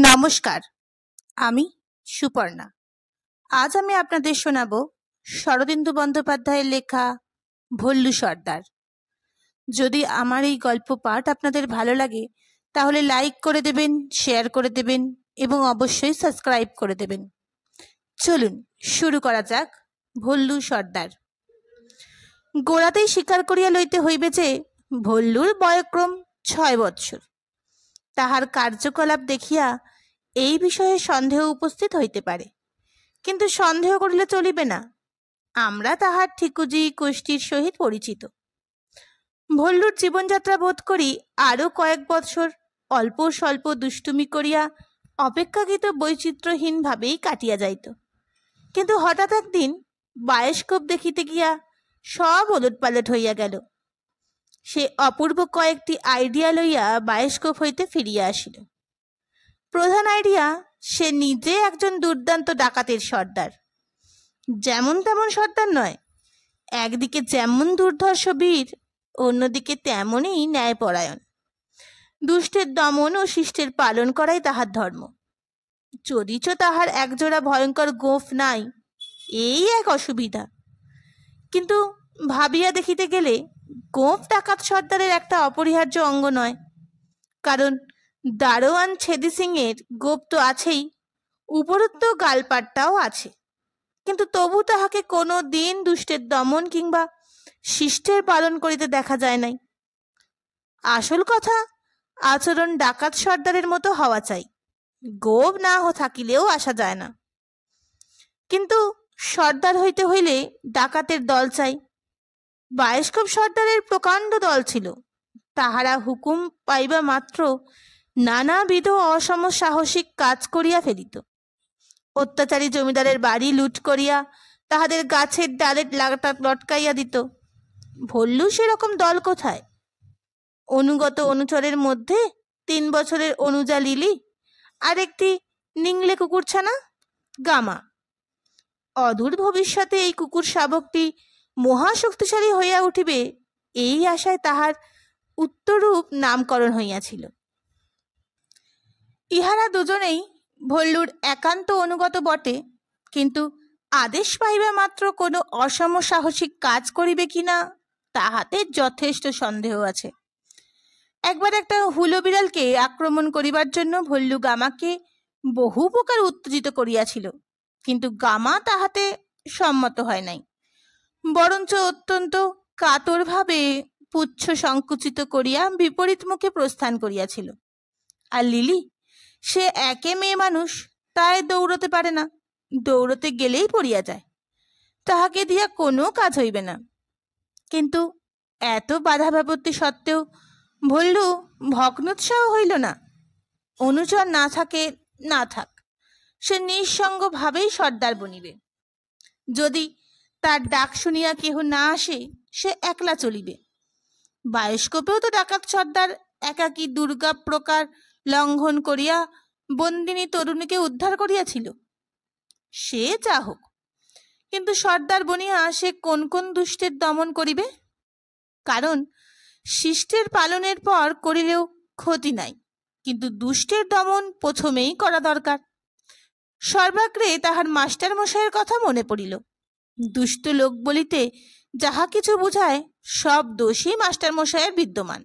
নমস্কার, আমি সুপর্ণা। আজ আমি আপনাদের শোনাবো শরদিন্দু বন্দ্যোপাধ্যায়ের লেখা ভল্লু সর্দার। যদি আমার এই গল্প পাঠ আপনাদের ভালো লাগে তাহলে লাইক করে দেবেন, শেয়ার করে দেবেন এবং অবশ্যই সাবস্ক্রাইব করে দেবেন। চলুন শুরু করা যাক। ভল্লু সর্দার। গোড়াতেই স্বীকার করিয়া লইতে হইবে যে ভল্লুর বয়ক্রম 6 বৎসর। তাহার কার্যকলাপ দেখিয়া এই বিষয়ে সন্দেহ উপস্থিত হইতে পারে, কিন্তু সন্দেহ করিলে চলিবে না। আমরা তাহার ঠিকুজি কোষ্ঠীর সহিত পরিচিত। ভল্লুর জীবনযাত্রা বোধ করি আরও কয়েক বৎসর অল্প স্বল্প দুষ্টুমি করিয়া অপেক্ষাকৃত বৈচিত্র্যহীনভাবেই কাটিয়া যাইত। কিন্তু হঠাৎ একদিন বায়োস্কোপ দেখিতে গিয়া সব ওলটপালট হইয়া গেল। সে অপূর্ব কয়েকটি আইডিয়া লইয়া বায়োস্কোপ হইতে ফিরিয়া আসিল। প্রধান আইডিয়া, সে নিজে একজন দুর্দান্ত ডাকাতের সর্দার। যেমন তেমন সর্দার নয়, একদিকে যেমন দুর্ধর্ষ বীর, অন্যদিকে তেমনই ন্যায়পরায়ণ। দুষ্টের দমন ও শিষ্টের পালন করাই তাহার ধর্ম। যদিচ তাহার একজোড়া ভয়ঙ্কর গোঁফ নাই, এই এক অসুবিধা। কিন্তু ভাবিয়া দেখিতে গেলে গোঁফ ডাকাত সর্দারের একটা অপরিহার্য অঙ্গ নয়। কারণ দারোয়ান ছেদি সিংয়ের গোঁফ তো আছেই, উপরোক্ত গালপাটটাও আছে, কিন্তু তবু তাহাকে কোনো দিন দুষ্টের দমন কিংবা শিষ্টের পালন করিতে দেখা যায় নাই। আসল কথা, আচরণ ডাকাত সর্দারের মতো হওয়া চাই, গোঁফ না থাকিলেও আসা যায় না। কিন্তু সর্দার হইতে হইলে ডাকাতের দল চাই। বায়োস্কোপ সর্দারের প্রকাণ্ড দল ছিল। তাহারা হুকুম পাইবা মাত্র নানাবিধ অসম সাহসিক কাজ করিয়া ফেলিত। অত্যাচারী জমিদারের বাড়ি লুট করিয়া তাহাদের গাছের ডালে লটকাইয়া দিত। ভল্লু সেরকম দল কোথায়? অনুগত অনুচরের মধ্যে 3 বছরের অনুজা লিলি আর একটি নিংলে কুকুরছানা গামা। অদূর ভবিষ্যতে এই কুকুর শাবকটি মহাশক্তিশালী হইয়া উঠিবে, এই আশায় তাহার উত্তরূপ নামকরণ হইয়াছিল। ইহারা দুজনেই ভল্লুর একান্ত অনুগত বটে, কিন্তু আদেশ পাইবা মাত্র কোনো অসম সাহসিক কাজ করিবে কিনা তাহাতে যথেষ্ট সন্দেহ আছে। একবার একটা হুলো বিড়ালকে আক্রমণ করিবার জন্য ভল্লু গামাকে বহু প্রকার উত্তেজিত করিয়াছিল, কিন্তু গামা তাহাতে সম্মত হয় নাই, বরঞ্চ অত্যন্ত কাতরভাবে পুচ্ছ সংকুচিত করিয়া বিপরীত মুখে প্রস্থান করিয়াছিল। আর লিলি, সে একে মেয়ে মানুষ, তাই দৌড়তে পারে না, দৌড়তে গেলেই পড়িয়া যায়, তাহাকে দিয়া কোনো কাজ হইবে না। কিন্তু এত বাধা বিপত্তি সত্ত্বেও ভল্লু ভগ্নোৎসাহ হইল না। অনুচর না থাকে না থাক, সে নিঃসঙ্গভাবেই সর্দার বনিবে। যদি তার ডাক শুনিয়া কেহ না আসে, সে একলা চলিবে। বায়োস্কোপেও তো ডাকাত সর্দার একাকী দুর্গা প্রকার লঙ্ঘন করিয়া বন্দিনী তরুণীকে উদ্ধার করিয়াছিল। সে যা হোক, কিন্তু সর্দার বনিয়া সে কোন কোন দুষ্টের দমন করিবে? কারণ শিষ্টের পালনের পর করিলেও ক্ষতি নাই, কিন্তু দুষ্টের দমন প্রথমেই করা দরকার। সর্বাগ্রে তাহার মাস্টার মশাইয়ের কথা মনে পড়িল। দুষ্ট লোক বলিতে যাহা কিছু বুঝায়, সব দোষই মাস্টার মশাইয়ের বিদ্যমান।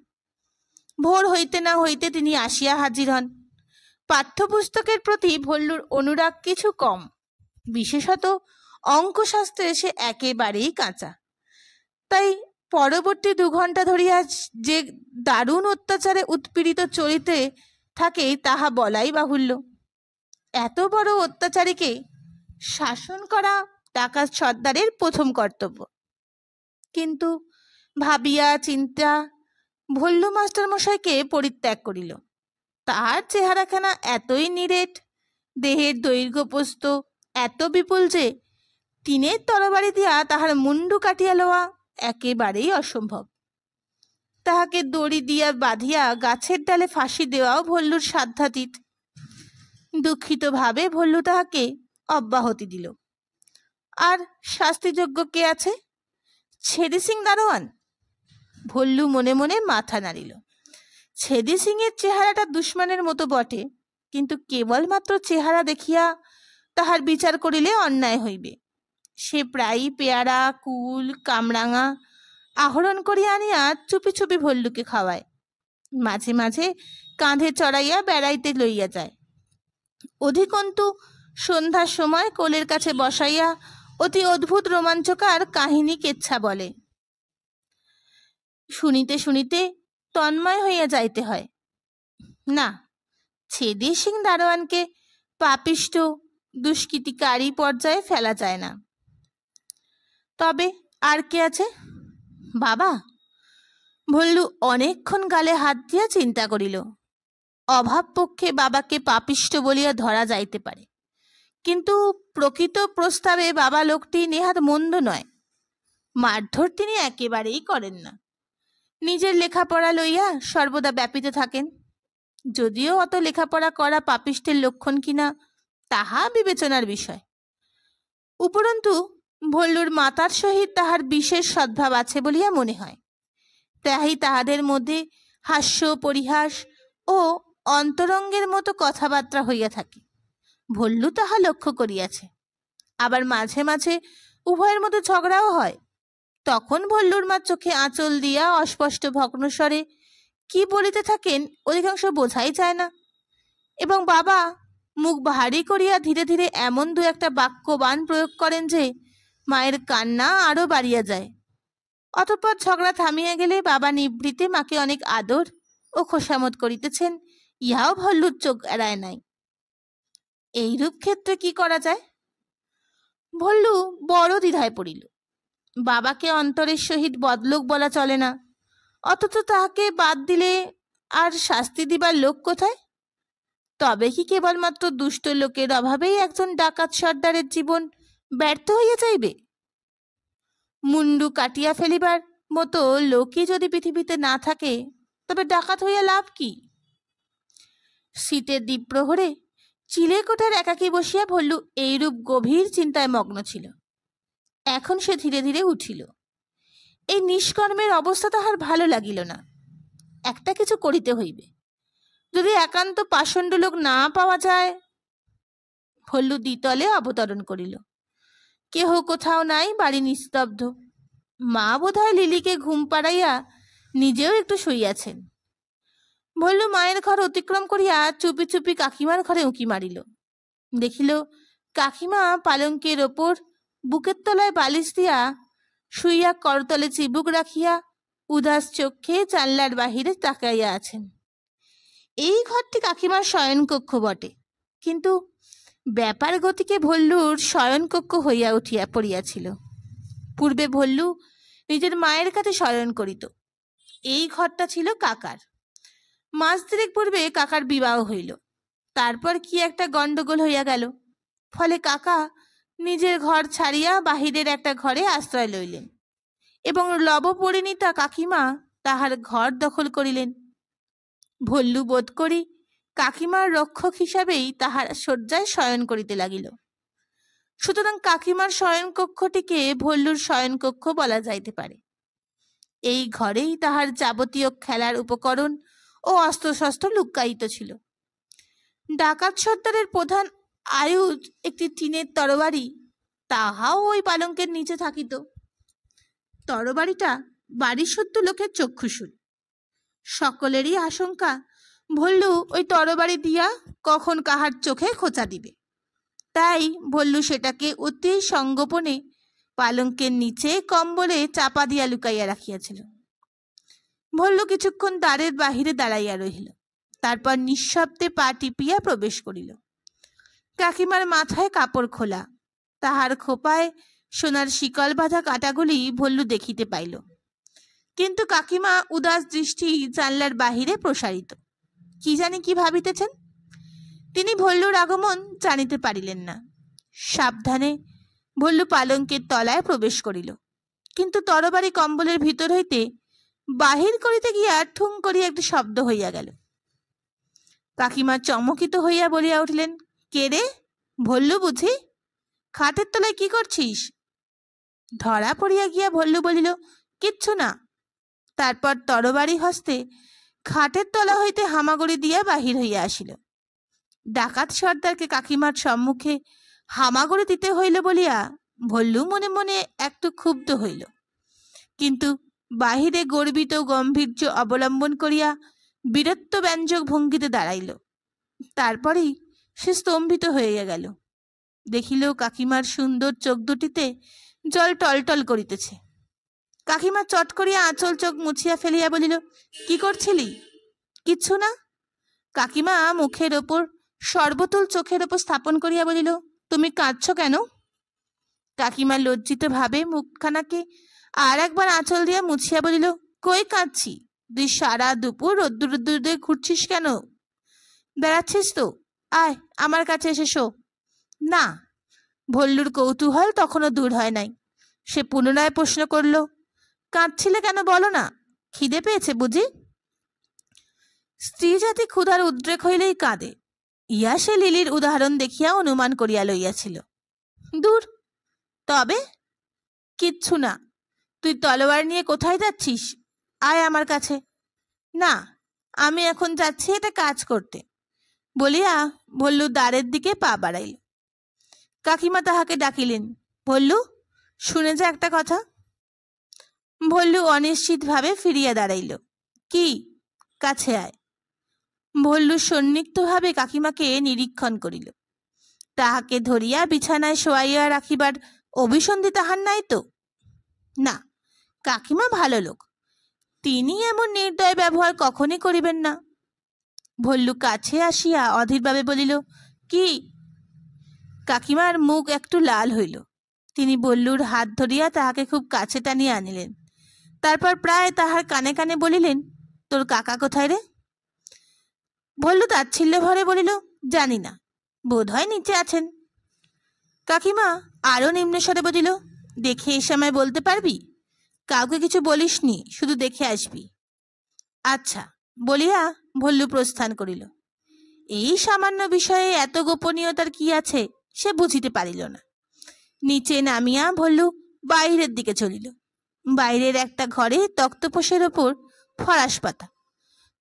ভোর হইতে না হইতে তিনি আসিয়া হাজির হন। পাঠ্যপুস্তকের প্রতি ভল্লুর অনুরাগ কিছু কম, বিশেষত অঙ্কশাস্ত্রে সে একেবারেই কাঁচা। তাই পরবর্তী 2 ঘণ্টা ধরিয়া যে দারুণ অত্যাচারে উৎপীড়িত চলিতে থাকে তাহা বলাই বাহুল্য। এত বড় অত্যাচারীকে শাসন করা ডাকাত সর্দারের প্রথম কর্তব্য। কিন্তু ভাবিয়া চিন্তা ভল্লু মাস্টার মশাইকে পরিত্যাগ করিল। তাহার চেহারাখানা এতই নিরেট, দেহের দৈর্ঘ্য প্রস্থ এত বিপুল যে টিনের তরবারি দিয়া তাহার মুন্ডু কাটিয়া লওয়া একেবারেই অসম্ভব। তাহাকে দড়ি দিয়া বাঁধিয়া গাছের ডালে ফাঁসি দেওয়াও ভল্লুর সাধ্যাতীত। দুঃখিত ভাবে ভল্লু তাহাকে অব্যাহতি দিল। আর শাস্তিযোগ্য কে আছে? ছেদি সিং দারোয়ান। ভল্লু মনে মনে মাথা নাড়িল। ছেদি সিংয়ের চেহারাটা দুশ্মনের মতো বটে, কিন্তু কেবলমাত্র চেহারা দেখিয়া তাহার বিচার করিলে অন্যায় হইবে। সে প্রায়ই পেয়ারা, কুল, কামরাঙা আহরণ করিয়া আনিয়া চুপি চুপি ভল্লুকে খাওয়ায়। মাঝে মাঝে কাঁধে চড়াইয়া বেড়াইতে লইয়া যায়। অধিকন্তু সন্ধ্যার সময় কোলের কাছে বসাইয়া অতি অদ্ভুত রোমাঞ্চকর কাহিনী কেচ্ছা বলে। শুনিতে শুনিতে তন্ময় হইয়া যাইতে হয়। না, ছেদি সিং দারোয়ানকে পাপিষ্ঠ দুষ্কৃতিকারী পর্যায়ে ফেলা যায় না। তবে আর কে আছে? বাবা। ভল্লু অনেকক্ষণ গালে হাত দিয়া চিন্তা করিল। অভাব পক্ষে বাবাকে পাপিষ্ঠ বলিয়া ধরা যাইতে পারে, কিন্তু প্রকৃত প্রস্তাবে বাবা লোকটি নেহাত মন্দ নয়। মারধর তিনি একেবারেই করেন না। নিজের লেখাপড়া লইয়া সর্বদা ব্যাপিত থাকেন। যদিও অত লেখাপড়া করা পাপিষ্টের লক্ষণ কিনা তাহা বিবেচনার বিষয়। উপরন্তু ভল্লুর মাতার সহিত তাহার বিশেষ সদ্ভাব আছে বলিয়া মনে হয়। তাই তাহাদের মধ্যে হাস্য, পরিহাস ও অন্তরঙ্গের মতো কথাবার্তা হইয়া থাকে। ভল্লু তাহা লক্ষ্য করিয়াছে। আবার মাঝে মাঝে উভয়ের মধ্যে ঝগড়াও হয়। তখন ভল্লুর মা চোখে আঁচল দিয়া অস্পষ্ট ভগ্নস্বরে কি বলিতে থাকেন অধিকাংশ বোঝাই যায় না, এবং বাবা মুখ ভারী করিয়া ধীরে ধীরে এমন দু একটা বাক্যবাণ প্রয়োগ করেন যে মায়ের কান্না আরো বাড়িয়া যায়। অতঃপর ঝগড়া থামিয়া গেলে বাবা নিভৃতে মাকে অনেক আদর ও খোসামত করিতেছেন, ইহাও ভল্লুর চোখ এড়ায় নাই। এইরূপ ক্ষেত্রে কি করা যায়? ভল্লু বড় দ্বিধায় পড়িল। বাবাকে অন্তরের সহিত বদলোক বলা চলে না, অথচ তাহাকে বাদ দিলে আর শাস্তি দিবার লোক কোথায়? তবে কি কেবলমাত্র দুষ্ট লোকের অভাবেই একজন ডাকাত সর্দারের জীবন ব্যর্থ হইয়া যাইবে? মুন্ডু কাটিয়া ফেলিবার মতো লোকই যদি পৃথিবীতে না থাকে, তবে ডাকাত হইয়া লাভ কি? শীতের দ্বীপ্রহরে চিলেকোঠার একাকী বসিয়া ভল্লু এইরূপ গভীর চিন্তায় মগ্ন ছিল। এখন সে ধীরে ধীরে উঠিল। এই নিষ্কর্মের অবস্থা তাহার ভালো লাগিল না। একটা কিছু করিতে হইবে। যদি একান্ত পাষণ্ড লোক না পাওয়া যায়। ভল্লু দ্বিতলে অবতরণ করিল। কেহ কোথাও নাই, বাড়ি নিস্তব্ধ। মা বোধহয় লিলিকে ঘুম পাড়াইয়া নিজেও একটু শুইয়াছেন। ভল্লু মায়ের ঘর অতিক্রম করিয়া চুপি চুপি কাকিমার ঘরে উঁকি মারিল। দেখিল কাকিমা পালঙ্কের ওপর বুকের তলায় বালিশ দিয়া শুইয়া করতলে চিবুক রাখিয়া উদাস চক্ষে জানলার বাহিরে তাকাইয়া আছেন। এই ঘরটি কাকিমার শয়নকক্ষ বটে, কিন্তু ব্যাপার গতিকে ভল্লুর শয়নকক্ষ হইয়া উঠিয়া পড়িয়াছিল। পূর্বে ভল্লু নিজের মায়ের কাছে শয়ন করিত। এই ঘরটা ছিল কাকার। মাস দেড়েক পূর্বে কাকার বিবাহ হইল। তারপর কি একটা গন্ডগোল হইয়া গেল। ফলে কাকা নিজের ঘর ছাড়িয়া বাহিরের একটা ঘরে আশ্রয় লইলেন, এবং লবপরিণীতা কাকিমা তাহার ঘর দখল করিলেন। ভল্লু বোধ করি কাকিমার রক্ষক হিসাবেই তাহার শয্যায় শয়ন করিতে লাগিল। সুতরাং কাকিমার শয়নকক্ষটিকে ভল্লুর শয়নকক্ষ বলা যাইতে পারে। এই ঘরেই তাহার যাবতীয় খেলার উপকরণ ও অস্ত্রশস্ত্র লুক্কায়িত ছিল। ডাকাত সর্দারের প্রধান আয়ুধ একটি টিনের তরবারি, তাহাও ওই পালঙ্কের নিচে থাকিত। তরবারিটা বাড়িসুদ্ধ লোকের চক্ষুশূল। সকলেরই আশঙ্কা ভল্লু ওই তরবারি দিয়া কখন কাহার চোখে খোঁচা দিবে। তাই ভল্লু সেটাকে অতি সংগোপনে পালঙ্কের নিচে কম্বলে চাপা দিয়া লুকাইয়া রাখিয়াছিল। ভল্লু কিছুক্ষণ দ্বারের বাহিরে দাঁড়াইয়া রহিল। তারপর নিঃশব্দে পা টিপিয়া প্রবেশ করিল। কাকিমার মাথায় কাপড় খোলা, তাহার খোপায় সোনার শিকল বাঁধা কাঁটাগুলি ভল্লু দেখিতে পাইল। কিন্তু কাকিমা উদাস দৃষ্টি জানলার বাহিরে প্রসারিত। কি জানি কি ভাবিতেছেন। তিনি ভল্লুর আগমন জানিতে পারিলেন না। সাবধানে ভল্লু পালঙ্কের তলায় প্রবেশ করিল, কিন্তু তরবারি কম্বলের ভিতর হইতে বাহির করিতে গিয়া ঠুং করিয়া একটি শব্দ হইয়া গেল। কাকিমা চমকিত হইয়া বলিয়া উঠিলেন, কে রে? ভল্লু বুঝি? খাটের তলায় কি করছিস? ধরা পড়িয়া গিয়া ভল্লু বলিল, কিচ্ছু না। তারপর তরবারি হস্তে খাটের তলা হইতে হামাগুড়ি দিয়া বাহির হইয়া আসিল। ডাকাত সর্দারকে কাকিমার সম্মুখে হামাগুড়ি দিতে হইল বলিয়া ভল্লু মনে মনে একটু ক্ষুব্ধ হইল, কিন্তু বাহিরে গর্বিত গম্ভীর্য অবলম্বন করিয়া বীরত্ব ব্যঞ্জক ভঙ্গিতে দাঁড়াইল। তারপরেই সে স্তম্ভিত হইয়া গেল। দেখিল কাকিমার সুন্দর চোখ দুটিতে জল টলটল করিতেছে। কাকিমা চট করিয়া আঁচল চোখ মুছিয়া ফেলিয়া বলিল, কি করছিলি? কিচ্ছু না। কাকিমা মুখের ওপর সর্বতুল চোখের ওপর স্থাপন করিয়া বলিল, তুমি কাঁদছ কেন? কাকিমা লজ্জিত ভাবে মুখখানাকে আর একবার আঁচল দিয়া মুছিয়া বলিল, কই কাঁদছি? তুই সারা দুপুর রোদ্দুর রোদ্দুরে ঘুরছিস কেন? বেড়াচ্ছিস তো, আয় আমার কাছে এসে শো। না। ভল্লুর কৌতূহল তখনও দূর হয় নাই। সে পুনরায় প্রশ্ন করল, কাঁদছিলে কেন বলো না? খিদে পেয়েছে বুঝি? স্ত্রী জাতি ক্ষুধার উদ্রেক হইলেই কাঁদে, ইয়া সে লিলির উদাহরণ দেখিয়া অনুমান করিয়া লইয়াছিল। দূর, তবে কিচ্ছু না। তুই তলোয়ার নিয়ে কোথায় যাচ্ছিস? আয় আমার কাছে। না, আমি এখন যাচ্ছি এটা কাজ করতে, বলিয়া ভল্লু দ্বারের দিকে পা বাড়াইল। কাকিমা তাহাকে ডাকিলেন, ভল্লু, শুনে যা একটা কথা। ভল্লু অনিশ্চিতভাবে ফিরিয়া দাঁড়াইল। কি? কাছে আয়। ভল্লু সন্নিগ্ধভাবে কাকিমাকে নিরীক্ষণ করিল। তাহাকে ধরিয়া বিছানায় শোয়াইয়া রাখিবার অভিসন্ধি তাহার নাই তো? না, কাকিমা ভালো লোক, তিনি এমন নির্দয় ব্যবহার কখনই করিবেন না। ভল্লু কাছে আসিয়া অধীরভাবে বলিল, কি? কাকিমার মুখ একটু লাল হইল। তিনি ভল্লুর হাত ধরিয়া তাহাকে খুব কাছে টানিয়া আনিলেন। তারপর প্রায় তাহার কানে কানে বলিলেন, তোর কাকা কোথায় রে? ভল্লু তাচ্ছিল্য ভরে বলিল, জানি না, বোধ হয় নিচে আছেন। কাকিমা আরো নিম্নস্বরে বলিল, দেখে এসে আমায় বলতে পারবি? কাউকে কিছু বলিসনি, শুধু দেখে আসবি। আচ্ছা, বলিয়া ভল্লু প্রস্থান করিল। এই সামান্য বিষয়ে এত গোপনীয়তার কি আছে সে বুঝিতে পারিল না। নিচে নামিয়া ভল্লু বাইরের দিকে চলিল। বাইরের একটা ঘরে তক্তপোষের ওপর ফরাস পাতা,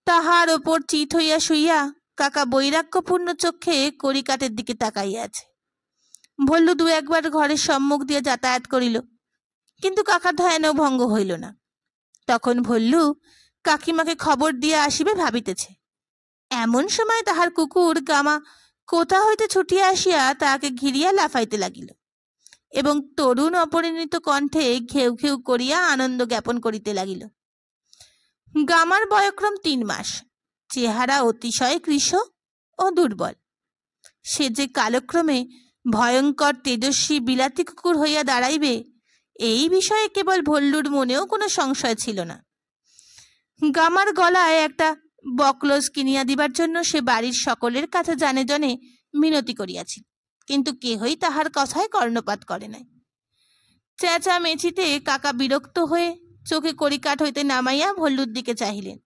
তাহার ওপর চিত হইয়া শুইয়া কাকা বৈরাগ্যপূর্ণ চক্ষে কড়িকাঠের দিকে তাকাইয়া আছে। ভল্লু দু একবার ঘরের সম্মুখ দিয়ে যাতায়াত করিল, কিন্তু কাকার ধ্যানও ভঙ্গ হইল না। তখন ভল্লু কাকিমাকে খবর দিয়া আসিবে ভাবিতেছে। এমন সময় তাহার কুকুর গামা কোথা হইতে ছুটিয়া আসিয়া তাহাকে ঘিরিয়া লাফাইতে লাগিল এবং তরুণ অপরিণীত কণ্ঠে ঘেউ ঘেউ করিয়া আনন্দ জ্ঞাপন করিতে লাগিল। গামার বয়ক্রম ৩ মাস, চেহারা অতিশয় কৃশ ও দুর্বল। সে যে কালক্রমে ভয়ঙ্কর তেজস্বী বিলাতি কুকুর হইয়া দাঁড়াইবে, এই বিষয়ে কেবল ভল্লুর মনেও কোনো সংশয় ছিল না। গামার গলায় একটা বকলস কিনিয়া দিবার জন্য সে বাড়ির সকলের কাছে জানে জনে মিনতি করিয়াছিল, কিন্তু কেহই তাহার কথায় কর্ণপাত করে নাই। চেঁচা মেচিতে কাকা বিরক্ত হয়ে চোখে কড়িকাঠ হইতে নামাইয়া ভল্লুর দিকে চাহিলেন।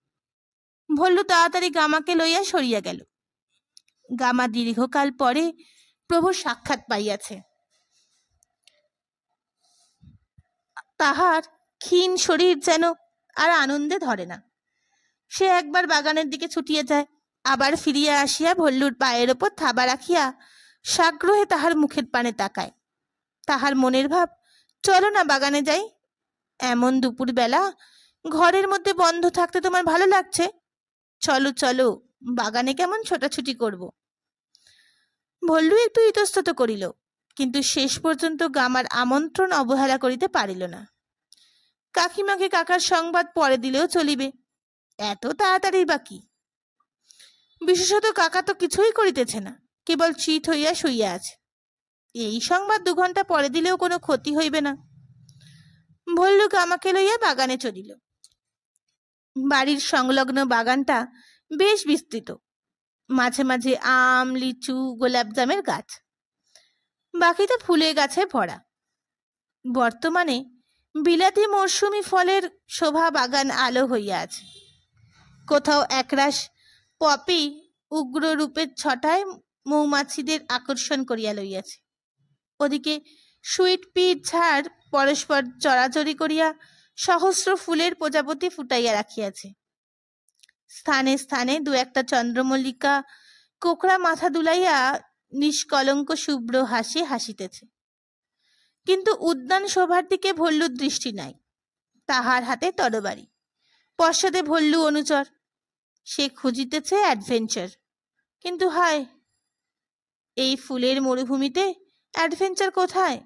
ভল্লু তাড়াতাড়ি গামাকে লইয়া সরিয়া গেল। গামা দীর্ঘকাল পরে প্রভুর সাক্ষাৎ পাইয়াছে। তাহার ক্ষীণ শরীর যেন আর আনন্দে ধরে না। সে একবার বাগানের দিকে ছুটিয়া যায়, আবার ফিরিয়া আসিয়া ভল্লুর পায়ের ওপর থাবা রাখিয়া সাগ্রহে তাহার মুখের পানে তাকায়। তাহার মনের ভাব, চলো না বাগানে যাই। এমন দুপুর বেলা ঘরের মধ্যে বন্ধ থাকতে তোমার ভালো লাগছে? চলো চলো, বাগানে কেমন ছোটাছুটি করব। ভল্লু একটু ইতস্তত করিল, কিন্তু শেষ পর্যন্ত গামার আমন্ত্রণ অবহেলা করিতে পারিল না। কাকিমাকে কাকার সংবাদ পরে দিলেও চলিবে, এত তাড়াতাড়ি বা কি? বিশেষত কাকা তো কিছুই করিতেছে না, কেবল চিত হইয়া শুইয়া আছে। এই সংবাদ 2 ঘন্টা পরে দিলেও কোনো ক্ষতি হইবে না। ভল্লু গামাকে লইয়া বাগানে চলিল। বাড়ির সংলগ্ন বাগানটা বেশ বিস্তৃত, মাঝে মাঝে আম, লিচু, গোলাপ জামের গাছ, বাকিটা ফুলের গাছে ভরা। বর্তমানে বিলাতি মৌসুমি ফলের শোভা বাগান আলো হইয়া আছে। কোথাও একরাশ পপি উগ্র রূপের ছটায় মৌমাছিদের আকর্ষণ করিয়া লইয়াছে। ওদিকে সুইট পিট ঝাড় পরস্পর চড়াচড়ি করিয়া সহস্র ফুলের প্রজাপতি ফুটাইয়া রাখিয়াছে। স্থানে স্থানে 2-1টা চন্দ্রমল্লিকা কোকড়া মাথা দুলাইয়া নিষ্কলঙ্ক শুভ্র হাসি হাসিতেছে। কিন্তু উদ্যান শোভার দিকে ভল্লুর দৃষ্টি নাই। তাহার হাতে তরবারি, পশ্চাতে ভল্লু অনুচর। সে খুঁজিতেছে অ্যাডভেঞ্চার। কিন্তু হায়, এই ফুলের মরুভূমিতে অ্যাডভেঞ্চার কোথায়?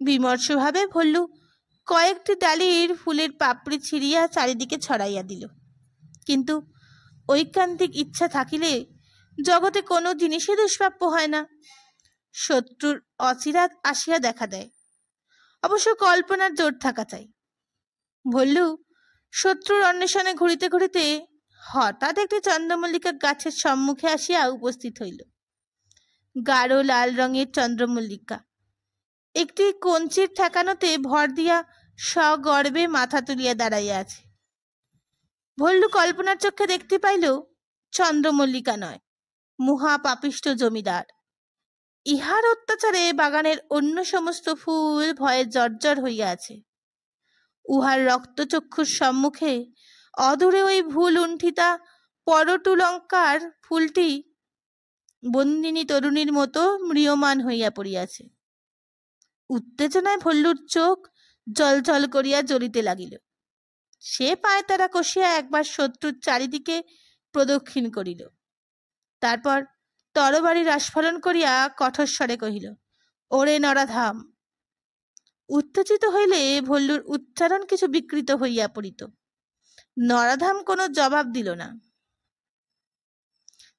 বিমর্ষভাবে ভল্লু কয়েকটি ডালির ফুলের পাপড়ি ছিঁড়িয়া চারিদিকে ছড়াইয়া দিল। কিন্তু ঐকান্তিক ইচ্ছা থাকিলে জগতে কোনো জিনিসই দুষ্প্রাপ্য হয় না। শত্রুর অচিরাত আসিয়া দেখা দেয়। অবশ্য কল্পনার জোর থাকা চাই। ভল্লু শত্রুর অন্বেষণে ঘুরিতে ঘুরিতে হঠাৎ একটি চন্দ্রমল্লিকা গাছের সম্মুখে আসিয়া উপস্থিত হইল। গাঢ় লাল রঙের চন্দ্রমল্লিকা একটি কঞ্চির ঠেকানোতে ভর দিয়া সগর্বে মাথা তুলিয়া দাঁড়াইয়া আছে। ভল্লু কল্পনার চক্ষে দেখতে পাইল চন্দ্রমল্লিকা নয়, মহা পাপিষ্ঠ জমিদার। ইহার অত্যাচারে বাগানের অন্য সমস্ত ফুল ভয়ে জর্জর হইয়া আছে। উহার রক্তচক্ষুর সম্মুখে অদূরে ওই ভুল উণ্ঠিতা পরটুলঙ্কার ফুলটি বন্দিনী তরুণীর মতো ম্রিয়মান হইয়া পড়িয়াছে। উত্তেজনায় ভল্লুর চোখ জল জল করিয়া জ্বলিতে লাগিল। সে পায়তারা কষিয়া একবার শত্রুর চারিদিকে প্রদক্ষিণ করিল। তারপর তরবারির আস্ফালন করিয়া কঠোর স্বরে কহিল, ওরে নরাধাম। উত্তেজিত হইলে ভল্লুর উচ্চারণ কিছু বিকৃত হইয়া পড়িত। নরাধাম কোনো জবাব দিল না,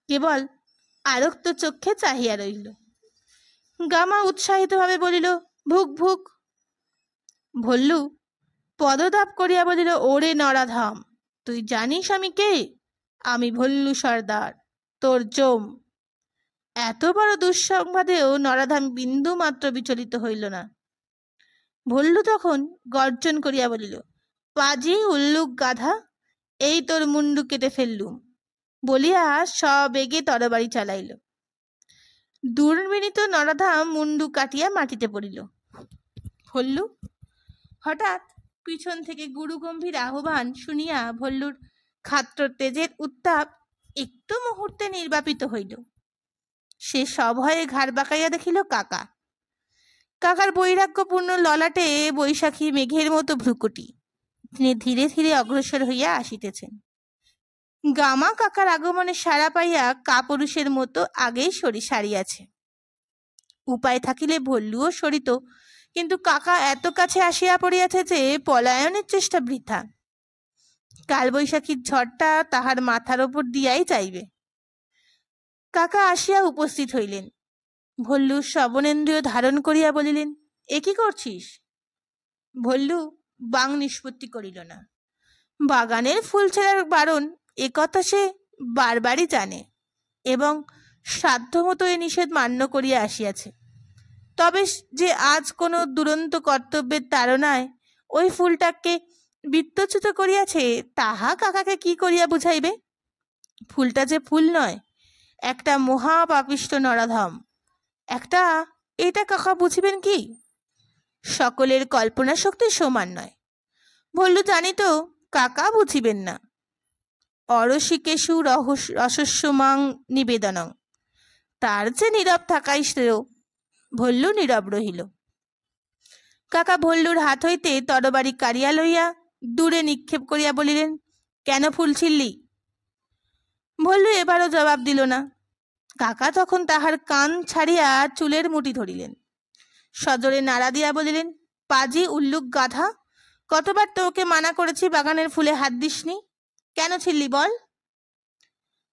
কেবল আরক্ত চক্ষে চাহিয়া রইল। গামা উৎসাহিতভাবে বলিল, ভুক ভুক। ভল্লু পদদাপ করিয়া বলিল, ওরে নরাধাম, তুই জানিস আমি কে? আমি ভল্লু সর্দার, তোর জম। এত বড় দুঃসংবাদেও নরাধাম বিন্দু মাত্র বিচলিত হইল না। ভল্লু তখন গর্জন করিয়া বলিল, পাজি উল্লুক গাধা, এই তোর মুন্ডু কেটে ফেললুম। বলিয়া সবেগে তরবারি চালাইল। দুর্বিনীত নরাধাম মুন্ডু কাটিয়া মাটিতে পড়িল। ভল্লু হঠাৎ পিছন থেকে গুরুগম্ভীর আহ্বান শুনিয়া ভল্লুর খাত্র তেজের উত্তাপ একটু মুহূর্তে নির্বাপিত হইল। সে সভয়ে ঘাড় বাঁকাইয়া দেখিল কাকা। কাকার বৈরাগ্যপূর্ণ ললাটে বৈশাখী মেঘের মতো ভ্রুকুটি। তিনি ধীরে ধীরে অগ্রসর হইয়া আসিতেছেন। গামা কাকার আগমনে সাড়া পাইয়া কাপুরুষের মতো আগেই সারিয়াছে। উপায় থাকিলে ভল্লুও সরিত, কিন্তু কাকা এত কাছে আসিয়া পড়িয়াছে যে পলায়নের চেষ্টা বৃথা। কালবৈশাখীর ঝড়টা তাহার মাথার ওপর দিয়াই যাইবে। কাকা আসিয়া উপস্থিত হইলেন। ভল্লু শ্রবণেন্দ্রিয় ধারণ করিয়া বলিলেন, এ কি করছিস? ভল্লু বাং নিষ্পত্তি করিল না। বাগানের ফুল ছেঁড়ার বারণ এ কথা সে বারবারই জানে এবং সাধ্যমতো এ নিষেধ মান্য করিয়া আসিয়াছে। তবে যে আজ কোনো দুরন্ত কর্তব্যের তাড়নায় ওই ফুলটাকে বৃত্তচ্যুত করিয়াছে, তাহা কাকাকে কি করিয়া বুঝাইবে? ফুলটা যে ফুল নয়, একটা মহাপাপিষ্ট নরাধম। এটা কাকা বুঝিবেন কি? সকলের কল্পনা শক্তি সমান নয়। ভল্লু জানিত কাকা বুঝিবেন না। অরসিকেশু রহস্যমাং নিবেদনং, তার যে নীরব থাকাই শ্রেয়। ভল্লু নীরব রহিল। কাকা ভল্লুর হাত হইতে তরবারি কাড়িয়া লইয়া দূরে নিক্ষেপ করিয়া বলিলেন, কেন ফুল ছিঁড়লি? ভল্লু এবারও জবাব দিল না। কাকা তখন তাহার কান ছাড়িয়া চুলের মুঠি ধরিলেন। সজোরে নাড়া দিয়া বলিলেন, পাজি উল্লুক গাধা, কতবার তোকে মানা করেছি বাগানের ফুলে হাত দিসনি, কেন ছিঁড়লি বল?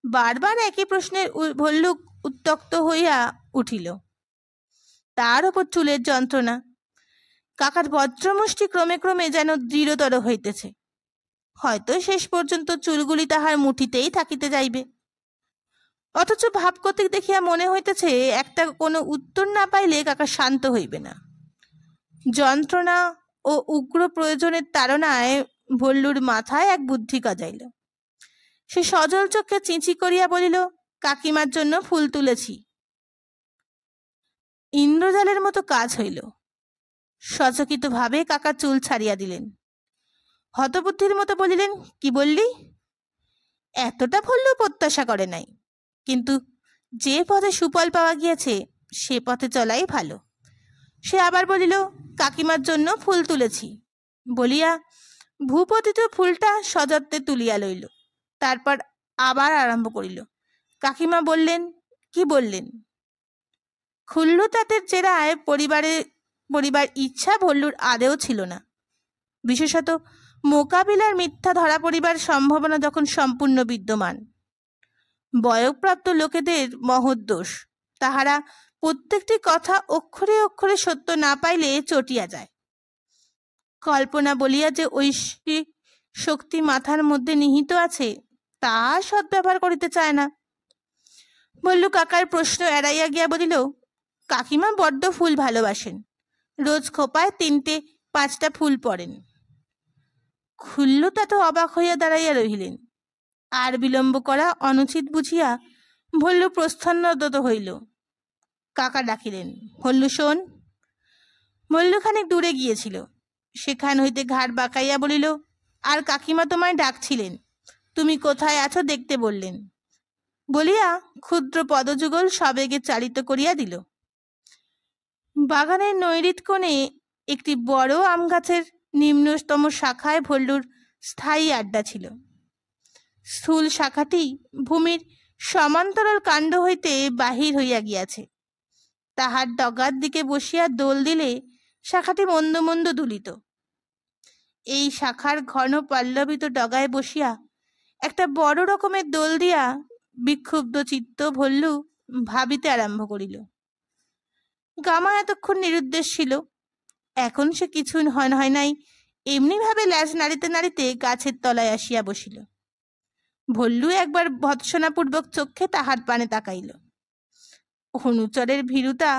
বারবার একই প্রশ্নের ভল্লুক উত্তক্ত হইয়া উঠিল। তার ওপর চুলের যন্ত্রণা। কাকার বজ্রমুষ্টি ক্রমে ক্রমে যেন দৃঢ়তর হইতেছে। হয়তো শেষ পর্যন্ত চুলগুলি তাহার মুঠিতেই থাকিতে যাইবে। অথচ ভাবগতিক দেখিয়া মনে হইতেছে একটা কোনো উত্তর না পাইলে কাকা শান্ত হইবে না। যন্ত্রণা ও উগ্র প্রয়োজনের তাড়নায় ভল্লুর মাথায় এক বুদ্ধি গজাইল। সে সজল চোখে চিঁচি করিয়া বলিল, কাকিমার জন্য ফুল তুলেছি। ইন্দ্রজালের মতো কাজ হইল। সচকিত ভাবে কাকা চুল ছাড়িয়া দিলেন। হতবুদ্ধির মতো বলিলেন, কি বললি? এতটা ভল্লু প্রত্যাশা করে নাই, কিন্তু যে পথে সুফল পাওয়া গিয়েছে সে পথে চলাই ভালো। সে আবার বলিল, কাকিমার জন্য ফুল তুলেছি বলিয়া ভূপতিত ফুলটা সযত্নে তুলিয়া লইল। তারপর আবার আরম্ভ করিল। কাকিমা বললেন, কি বললেন? খুল্লু তাঁতের জেরায় পরিবার ইচ্ছা ভল্লুর আদেও ছিল না। বিশেষত মোকাবিলার মিথ্যা ধরা পড়িবার সম্ভাবনা যখন সম্পূর্ণ বিদ্যমান। বয়ঃপ্রাপ্ত লোকেদের মহৎ দোষ, তাহারা প্রত্যেকটি কথা অক্ষরে অক্ষরে সত্য না পাইলে চটিয়া যায়। কল্পনা বলিয়া যে ঐশ্বিক শক্তি মাথার মধ্যে নিহিত আছে, তা সদ্ব্যবহার করিতে চায় না। ভল্লু কাকার প্রশ্ন এড়াইয়া গিয়া বলিল, কাকিমা বড্ড ফুল ভালোবাসেন, রোজ খোপায় 3-5টা ফুল পড়েন। খুল্লু তা তো অবাক হইয়া দাঁড়াইয়া রহিলেন। আর বিলম্ব করা অনুচিত বুঝিয়া ভল্লু প্রস্থানরত হইল। কাকা ডাকিলেন, ভল্লু শোন। ভল্লু খানিক দূরে গিয়েছিল, সেখান হইতে ঘাড় বাঁকাইয়া বলিল, আর কাকিমা তোমায় ডাকছিলেন, তুমি কোথায় আছো দেখতে বললেন বলিয়া ক্ষুদ্র পদযুগল সবেগে চালিত করিয়া দিল। বাগানের নৈরিত কোণে একটি বড় আম গাছের নিম্নতম শাখায় ভল্লুর স্থায়ী আড্ডা ছিল। স্থূল শাখাটি ভূমির সমান্তরাল কাণ্ড হইতে বাহির হইয়া গিয়াছে। তাহার ডগার দিকে বসিয়া দোল দিলে শাখাটি মন্দ মন্দ দুলিত। এই শাখার ঘন পল্লবিত ডগায় বসিয়া একটা বড় রকমের দোল দিয়া বিক্ষুব্ধ চিত্ত ভল্লু ভাবিতে আরম্ভ করিল। গামা এতক্ষণ নিরুদ্দেশ ছিল, এখন সে কিছু হয় নাই এমনি ভাবে ল্যাজ নাড়িতে নাড়িতে গাছের তলায় আসিয়া বসিল। ভল্লু একবার ভৎসনাপূর্বক চক্ষে তাহার পানে তাকাইল। অনুচরের ভীরুতা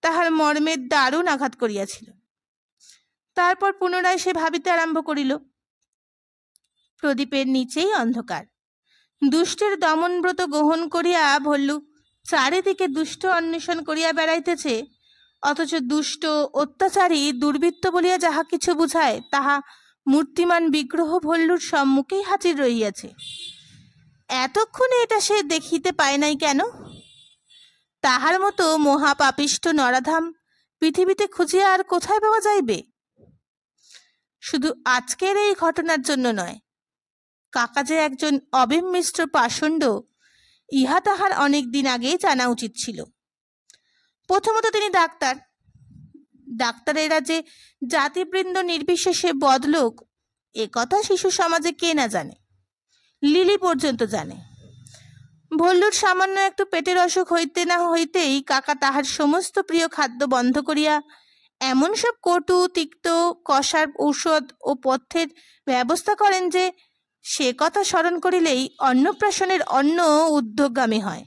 তাহার মর্মের দারুণ আঘাত করিয়াছিল। তারপর পুনরায় সে ভাবিতে আরম্ভ করিল। প্রদীপের নিচেই অন্ধকার। দুষ্টের দমনব্রত গ্রহণ করিয়া ভল্লু চারিদিকে দুষ্ট অন্বেষণ করিয়া বেড়াইতেছে, অথচ দুষ্ট অত্যাচারী দুর্বৃত্ত বলিয়া যাহা কিছু বুঝায় তাহা মূর্তিমান বিগ্রহ ভল্লুর সম্মুখেই হাজির রহিয়াছে। এতক্ষণে এটা সে দেখিতে পায় নাই কেন? তাহার মতো মহাপাপিষ্ঠ নরাধাম পৃথিবীতে খুঁজিয়া আর কোথায় পাওয়া যাইবে? শুধু আজকের এই ঘটনার জন্য নয়, কাকা যে একজন অবিমিশ্র পাষণ্ড, ইহা তাহার অনেক দিন আগেই জানা উচিত ছিল। প্রথমত তিনি ডাক্তার। ডাক্তারেরা যে জাতিবৃন্দ নির্বিশেষে বদলোক, এ কথা শিশু সমাজে কে না জানে, লিলি পর্যন্ত জানে। ভল্লুর সামান্য একটু পেটের অসুখ হইতে না হইতেই কাকা তাহার সমস্ত প্রিয় খাদ্য বন্ধ করিয়া এমন সব কটু তিক্ত কষার ঔষধ ও পথ্যের ব্যবস্থা করেন যে সে কথা স্মরণ করিলেই অন্নপ্রাশনের অন্ন উদ্যোগগামী হয়।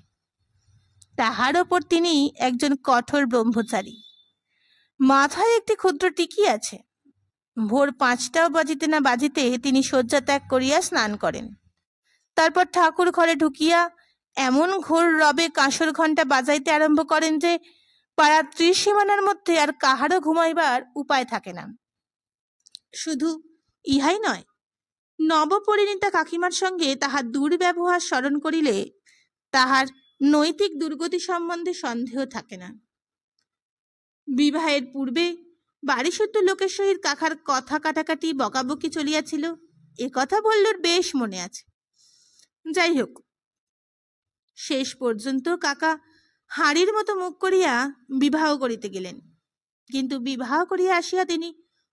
তাহার ওপর তিনি একজন কঠোর ব্রহ্মচারী। মাথায় একটি ক্ষুদ্র টিকি আছে। ভোর 5টাও বাজিতে না বাজিতে তিনি শয্যা ত্যাগ করিয়া স্নান করেন। তারপর ঠাকুর ঘরে ঢুকিয়া এমন ঘোর রবে কাঁসর ঘণ্টা বাজাইতে আরম্ভ করেন যে পাড়ার ত্রিসীমানার মধ্যে আর কাহারও ঘুমাইবার উপায় থাকে না। শুধু ইহাই নয়, নবপরিণীতা কাকিমার সঙ্গে তাহার দুর্ব্যবহার স্মরণ করিলে তাহার নৈতিক দুর্গতি সম্বন্ধে সন্দেহ থাকে না। বিবাহের পূর্বে বাড়িশুদ্ধ লোকের সহিত কাকার কথা কাটাকাটি বকাবকি চলিয়াছিল, এ কথা ভল্লুর বেশ মনে আছে। যাই হোক, শেষ পর্যন্ত কাকা হাড়ির মতো মুখ করিয়া বিবাহ করিতে গেলেন। কিন্তু বিবাহ করিয়া আসিয়া তিনি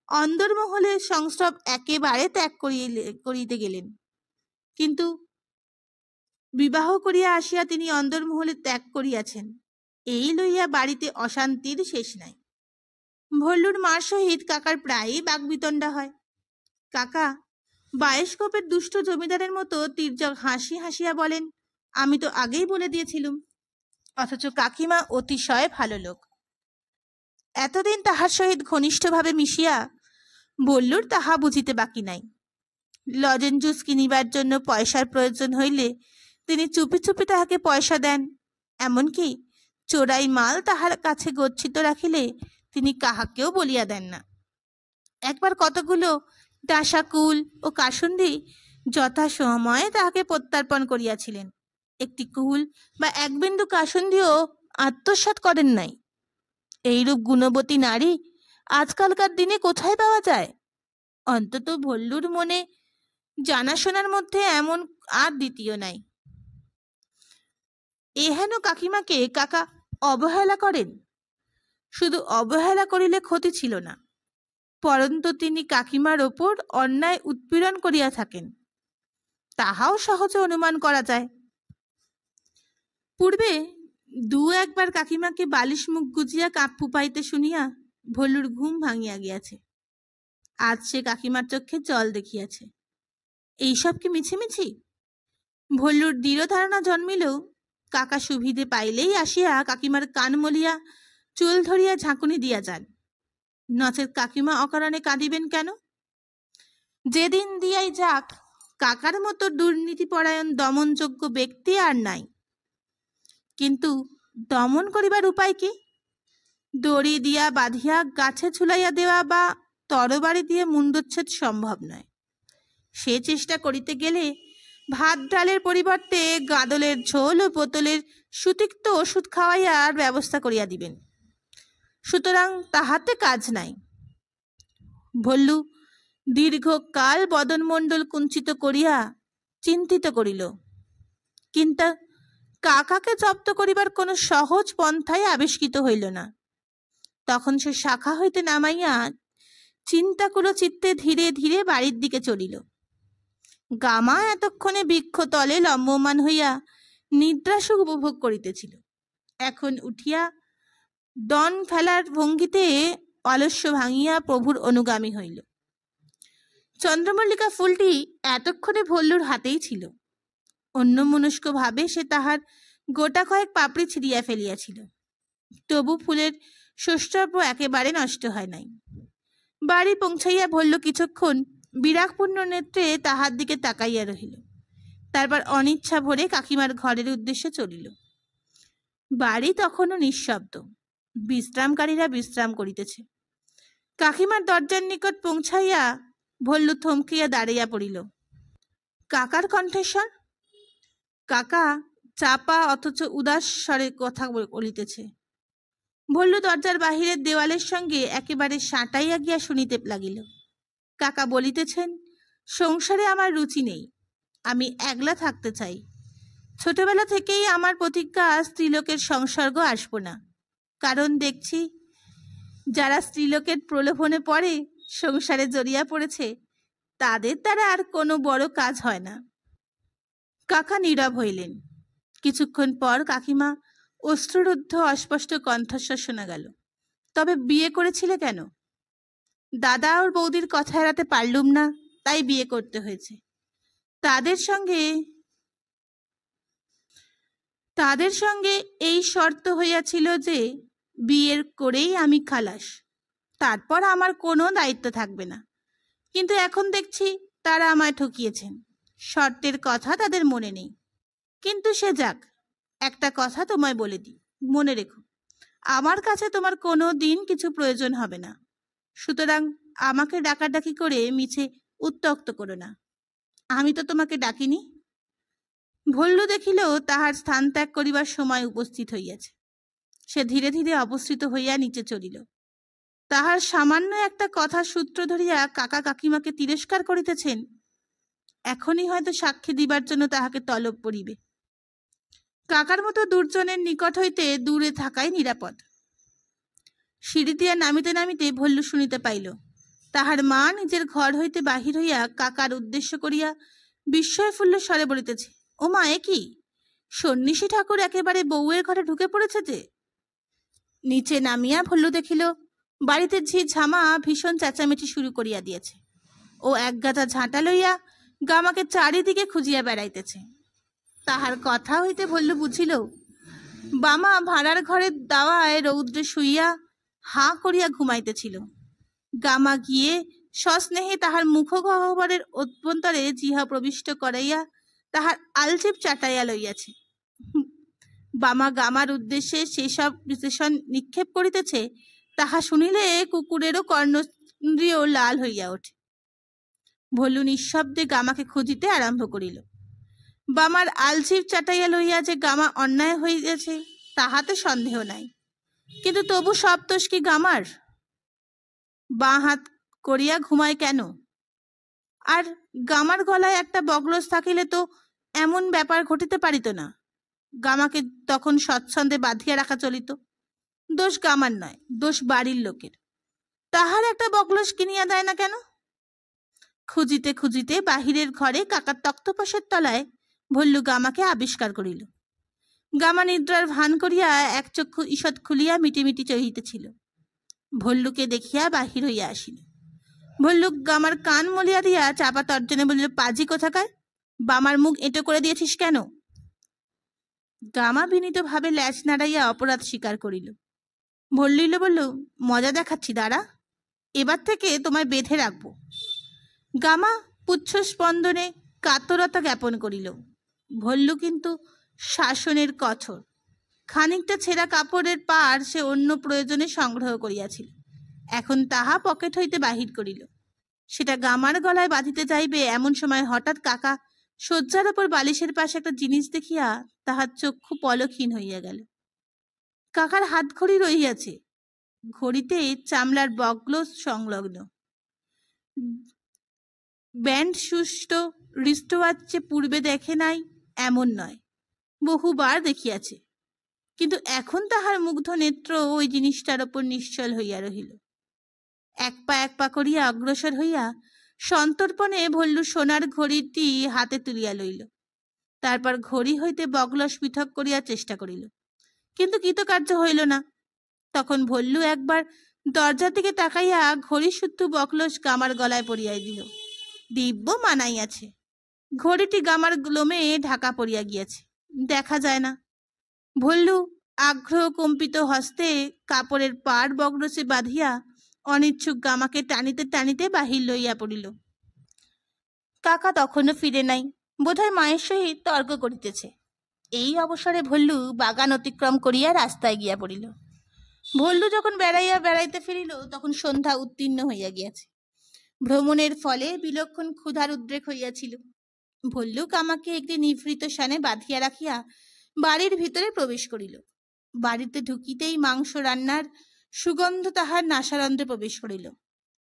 অন্দরমহলে সংস্রব একেবারে ত্যাগ করিতে গেলেন। কিন্তু বিবাহ করিয়া আসিয়া তিনি অন্দরমহলে ত্যাগ করিয়াছেন, এই লইয়া বাড়িতে অশান্তির শেষ নাই। ভল্লুর মার সহিত কাকার প্রায়ই বাগবিতণ্ডা হয়। কাকা বায়স্কোপের দুষ্ট জমিদারের মতো তির্যক হাসি হাসিয়া বলেন, আমি তো আগেই বলে দিয়েছিলুম। অথচ কাকিমা অতিশয় ভালো লোক। এতদিন তাহার সহিত ঘনিষ্ঠভাবে মিশিয়া ভল্লুর তাহা বুঝিতে বাকি নাই। লজেন জুস কিনিবার জন্য পয়সার প্রয়োজন হইলে তিনি চুপি চুপি তাহাকে পয়সা দেন। এমনকি চোরাই মাল তাহার কাছে গচ্ছিত রাখিলে তিনি কাহাকেও বলিয়া দেন না। একবার কতগুলো ডাসাকুল ও কাসুন্দি যথাসময়ে তাহাকে প্রত্যর্পণ করিয়াছিলেন। একটি কুহুল বা এক বিন্দু কাসন্দিও আত্মসাৎ করেন নাই। এইরূপ গুণবতী নারী আজকালকার দিনে কোথায় পাওয়া যায়? অন্তত ভল্লুর মনে জানাশোনার মধ্যে এমন আর দ্বিতীয় নাই। এহেন কাকিমাকে কাকা অবহেলা করেন। শুধু অবহেলা করিলে ক্ষতি ছিল না, পরন্তু তিনি কাকিমার ওপর অন্যায় উৎপীড়ন করিয়া থাকেন, তাহাও সহজে অনুমান করা যায়। পূর্বে দু একবার কাকিমাকে বালিশ মুখ গুজিয়া কাঁপু পাইতে শুনিয়া ভল্লুর ঘুম ভাঙিয়া গিয়াছে। আজ সে কাকিমার চক্ষে জল দেখিয়াছে। এইসব কি মিছিমিছি? ভল্লুর দৃঢ় ধারণা জন্মিলেও কাকা সুবিধে পাইলেই আসিয়া কাকিমার কান মলিয়া চুল ধরিয়া ঝাঁকুনি দিয়া যান, নচেত কাকিমা অকারণে কাঁদিবেন কেন? যেদিন দিয়াই যাক, কাকার মতো দুর্নীতিপরায়ণ দমনযোগ্য ব্যক্তি আর নাই। কিন্তু দমন করিবার উপায় কি? দড়ি দিয়া বাঁধিয়া গাছে ঝুলাইয়া দেওয়া বা তরবারি দিয়ে মুণ্ডচ্ছেদ সম্ভব নয়। সে চেষ্টা করিতে গেলে ভাত ডালের পরিবর্তে গাদলের ঝোল ও বোতলের সুতিক্ত ওষুধ খাওয়াইয়ার ব্যবস্থা করিয়া দিবেন। সুতরাং তাহাতে কাজ নাই। ভল্লু দীর্ঘকাল বদনমণ্ডল কুঞ্চিত করিয়া চিন্তিত করিল, কিন্তু কাকাকে জব্দ করিবার কোনো সহজ পন্থাই আবিষ্কৃত হইল না। তখন সে শাখা হইতে নামাইয়া চিন্তাকুল চিত্তে ধীরে ধীরে বাড়ির দিকে চলিল। গামা এতক্ষণে বৃক্ষতলে লম্বমান হইয়া নিদ্রাসুখ উপভোগ করিতেছিল। এখন উঠিয়া দন ফেলার ভঙ্গিতে অলস্য ভাঙিয়া প্রভুর অনুগামী হইল। চন্দ্রমল্লিকা ফুলটি এতক্ষণে ভল্লুর হাতেই ছিল। অন্যমনস্ক ভাবে সে তাহার গোটা কয়েক পাপড়ি ছিঁড়িয়া ফেলিয়াছিল, তবু ফুলের সৌষ্ঠব্য একেবারে নষ্ট হয় নাই। বাড়ি পৌঁছাইয়া ভল্লু কিছুক্ষণ বিরাগপূর্ণ নেত্রে তাহার দিকে তাকাইয়া রহিল। তারপর অনিচ্ছা ভরে কাকিমার ঘরের উদ্দেশ্যে চলিল। বাড়ি তখনও নিঃশব্দ, বিশ্রামকারীরা বিশ্রাম করিতেছে। কাকিমার দরজার নিকট পৌঁছাইয়া ভল্লু থমকিয়া দাঁড়াইয়া পড়িল। কাকার কণ্ঠস্বর। কাকা চাপা অথচ উদাস স্বরে কথা বলিতেছে। ভল্লু দরজার বাহিরের দেওয়ালের সঙ্গে একেবারে সাঁটাইয়া গিয়া শুনিতে লাগিল। কাকা বলিতেছেন, সংসারে আমার রুচি নেই, আমি একলা থাকতে চাই। ছোটবেলা থেকেই আমার প্রতিজ্ঞা, স্ত্রীলোকের সংসর্গ আসবো না। কারণ দেখছি যারা স্ত্রীলোকের প্রলোভনে পড়ে সংসারে জড়িয়া পড়েছে, তাদের দ্বারা আর কোনো বড় কাজ হয় না। কাকা নীরব হইলেন। কিছুক্ষণ পর কাকিমা অশ্রুরুদ্ধ অস্পষ্ট কণ্ঠস্বর শোনা গেল, তবে বিয়ে করেছিলে কেন? দাদা ওর বৌদির কথা এড়াতে পারলুম না, তাই বিয়ে করতে হয়েছে। তাদের সঙ্গে এই শর্ত হইয়াছিল যে বিয়ের করেই আমি খালাস, তারপর আমার কোনো দায়িত্ব থাকবে না। কিন্তু এখন দেখছি তারা আমায় ঠকিয়েছেন। শর্তের কথা তাদের মনে নেই। কিন্তু সে যাক, একটা কথা তোমায় বলে দিই, মনে রেখো, আমার কাছে তোমার কোনো দিন কিছু প্রয়োজন হবে না। সুতরাং আমাকে ডাকাডাকি করে মিছে উত্ত্যক্ত করো না। আমি তো তোমাকে ডাকিনি। ভল্লু দেখিল তাহার স্থান ত্যাগ করিবার সময় উপস্থিত হইয়াছে। সে ধীরে ধীরে অবস্থিত হইয়া নিচে চলিল। তাহার সামান্য একটা কথা সূত্র ধরিয়া কাকা কাকিমাকে তিরস্কার করিতেছেন, এখনই হয়তো সাক্ষী দিবার জন্য তাহাকে তলব পড়িবে। কাকার মতো দুর্জনের নিকট হইতে দূরে থাকাই নিরাপদ। সিঁড়ি দিয়া নামিতে নামিতে ভল্লু শুনিতে পাইল তাহার মা নিজের ঘর হইতে বাহির হইয়া কাকার উদ্দেশ্য করিয়া বিস্ময়ফুল্ল স্বরে বলিতেছে, ও মা, এ কি? সন্ন্যাসী ঠাকুর একেবারে বউয়ের ঘরে ঢুকে পড়েছে যে। নিচে নামিয়া ভল্লু দেখিল বাড়িতে ঝি ঝামা ভীষণ চেঁচামেচি শুরু করিয়া দিয়েছে। ও একগাছা ঝাঁটা লইয়া গামাকে চারিদিকে খুঁজিয়া বেড়াইতেছে। তাহার কথা হইতে ভল্লু বুঝিল বামা ভাড়ার ঘরের দাওয়ায় রৌদ্রে শুইয়া হাঁ করিয়া ঘুমাইতেছিল। গামা গিয়ে সস্নেহে তাহার মুখগহ্বরের অভ্যন্তরে জিহা প্রবিষ্ট করাইয়া তাহার আলচিপ চাটাইয়া লইয়াছে। বামা গামার উদ্দেশ্যে সেসব বিশেষণ নিক্ষেপ করিতেছে, তাহা শুনিলে কুকুরেরও কর্ণেন্দ্রিয় লাল হইয়া ওঠে। ভল্লু নিঃশব্দে গামাকে খুঁজিতে আরম্ভ করিল। বামার আলজির চাটাইয়া লইয়া যে গামা অন্যায় হইয়াছে তাহাতে সন্দেহ নাই, কিন্তু তবু সব দোষ কি গামার? বাঁ হাত করিয়া ঘুমায় কেন? আর গামার গলায় একটা বগলস থাকিলে তো এমন ব্যাপার ঘটিতে পারিত না। গামাকে তখন স্বচ্ছন্দে বাঁধিয়া রাখা চলিত। দোষ গামার নয়, দোষ বাড়ির লোকের। তাহার একটা বগলস কিনিয়া দেয় না কেন? খুঁজিতে খুঁজিতে বাহিরের ঘরে কাকার তক্তপোষের তলায় ভল্লু গামাকে আবিষ্কার করিল। গামা নিদ্রার ভান করিয়া এক চক্ষু ঈষৎ খুলিয়া মিটিমিটি চহিতেছিল। ভল্লুকে দেখিয়া বাহির হইয়া আসিল। ভল্লুক গামার কান মলিয়া দিয়া চাপা তর্জনে বলিল, পাজি কোথাকার, বামার মুখ এঁটো করে দিয়েছিস কেন? গামা বিনীত ভাবে ল্যাজ নাড়াইয়া অপরাধ স্বীকার করিল। ভল্লুইল বলল, মজা দেখাচ্ছি, দাঁড়া, এবার থেকে তোমায় বেঁধে রাখবো। গামা পুচ্ছ স্পন্দনে কাতরতা জ্ঞাপন করিল। ভল্লু কিন্তু শাসনের কঠোর। খানিকটা ছেঁড়া কাপড়ের পাড় সে অন্য প্রয়োজনে সংগ্রহ করিয়াছিল, এখন তাহা পকেট হইতে বাহির করিল। সেটা গামার গলায় বাঁধিতে যাইবে এমন সময় হঠাৎ কাকা শয্যার ওপর বালিশের পাশে একটা জিনিস দেখিয়া তাহার চক্ষু পলকহীন হইয়া গেল। কাকার হাত ঘড়ি রহিয়াছে, ঘড়িতে চামড়ার বগলস সংলগ্ন। ব্যান্ড সুষ্ট রিস্টওয়াচ যে পূর্বে দেখে নাই এমন নয়, বহুবার দেখিয়াছে, কিন্তু এখন তাহার মুগ্ধ নেত্র ওই জিনিসটার ওপর নিশ্চল হইয়া রহিল। এক পা করিয়া অগ্রসর হইয়া সন্তর্পণে ভল্লু সোনার ঘড়িটি হাতে তুলিয়া লইল। তারপর ঘড়ি হইতে বগলস পৃথক করিয়া চেষ্টা করিল, কিন্তু কৃতকার্য হইল না। তখন ভল্লু একবার দরজার দিকে তাকাইয়া ঘড়ি শুদ্ধ বকলস গামার গলায় পরিয়াই দিল। দিব্য মানাইয়াছে। ঘড়িটি গামার লোমে ঢাকা পড়িয়া গিয়াছে, দেখা যায় না। ভল্লু আগ্রহ কম্পিত হস্তে কাপড়ের পাড় বগলসে বাঁধিয়া অনিচ্ছুক গামাকে টানিতে টানিতে বাহির লইয়া পড়িল। কাকা তখনও ফিরে নাই, বোধহয় মায়ের সহিত তর্ক করিতেছে। এই অবসরে ভল্লু বাগান অতিক্রম করিয়া রাস্তায় গিয়া পড়িল। ভল্লু যখন বেড়াইয়া বেড়াইতে ফিরিল তখন সন্ধ্যা উত্তীর্ণ হইয়া গিয়াছে। ভ্রমণের ফলে বিলক্ষণ ক্ষুধার উদ্রেক হইয়াছিল। ভল্লুক আমাকে একটি নিভৃত স্থানে বাঁধিয়া রাখিয়া বাড়ির ভিতরে প্রবেশ করিল। বাড়িতে ঢুকিতেই মাংস রান্নার সুগন্ধ তাহার নাসারন্ধ্রে প্রবেশ করিল।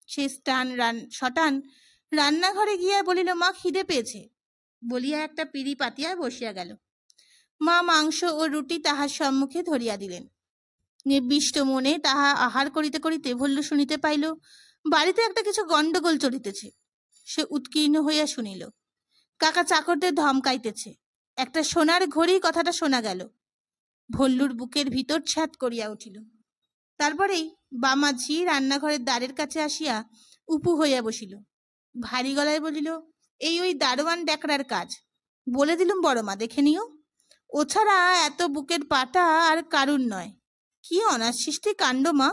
সে শটান রান্নাঘরে গিয়া বলিল, মা, খিদে পেয়েছে, বলিয়া একটা পিঁড়ি পাতিয়া বসিয়া গেল। মা মাংস ও রুটি তাহার সম্মুখে ধরিয়া দিলেন। নির্বিষ্ট মনে তাহা আহার করিতে করিতে ভল্লু শুনিতে পাইল বাড়িতে একটা কিছু গন্ডগোল চলিতেছে। সে উৎকীর্ণ হইয়া শুনিল কাকা চাকরদের ধমকাইতেছে। একটা সোনার ঘড়ি কথাটা শোনা গেল। ভল্লুর বুকের ভিতর ছ্যাদ করিয়া উঠিল। তারপরেই বামাঝি রান্নাঘরের দ্বারের কাছে আসিয়া উপু হইয়া বসিল। ভারী গলায় বলিল, ওই দারোয়ান ড্যাকরার কাজ, বলে দিলুম বড় মা, দেখে নিও। ও ছাড়া এত বুকের পাটা আর কারুর নয়। কি অনাসৃষ্টি কাণ্ড মা,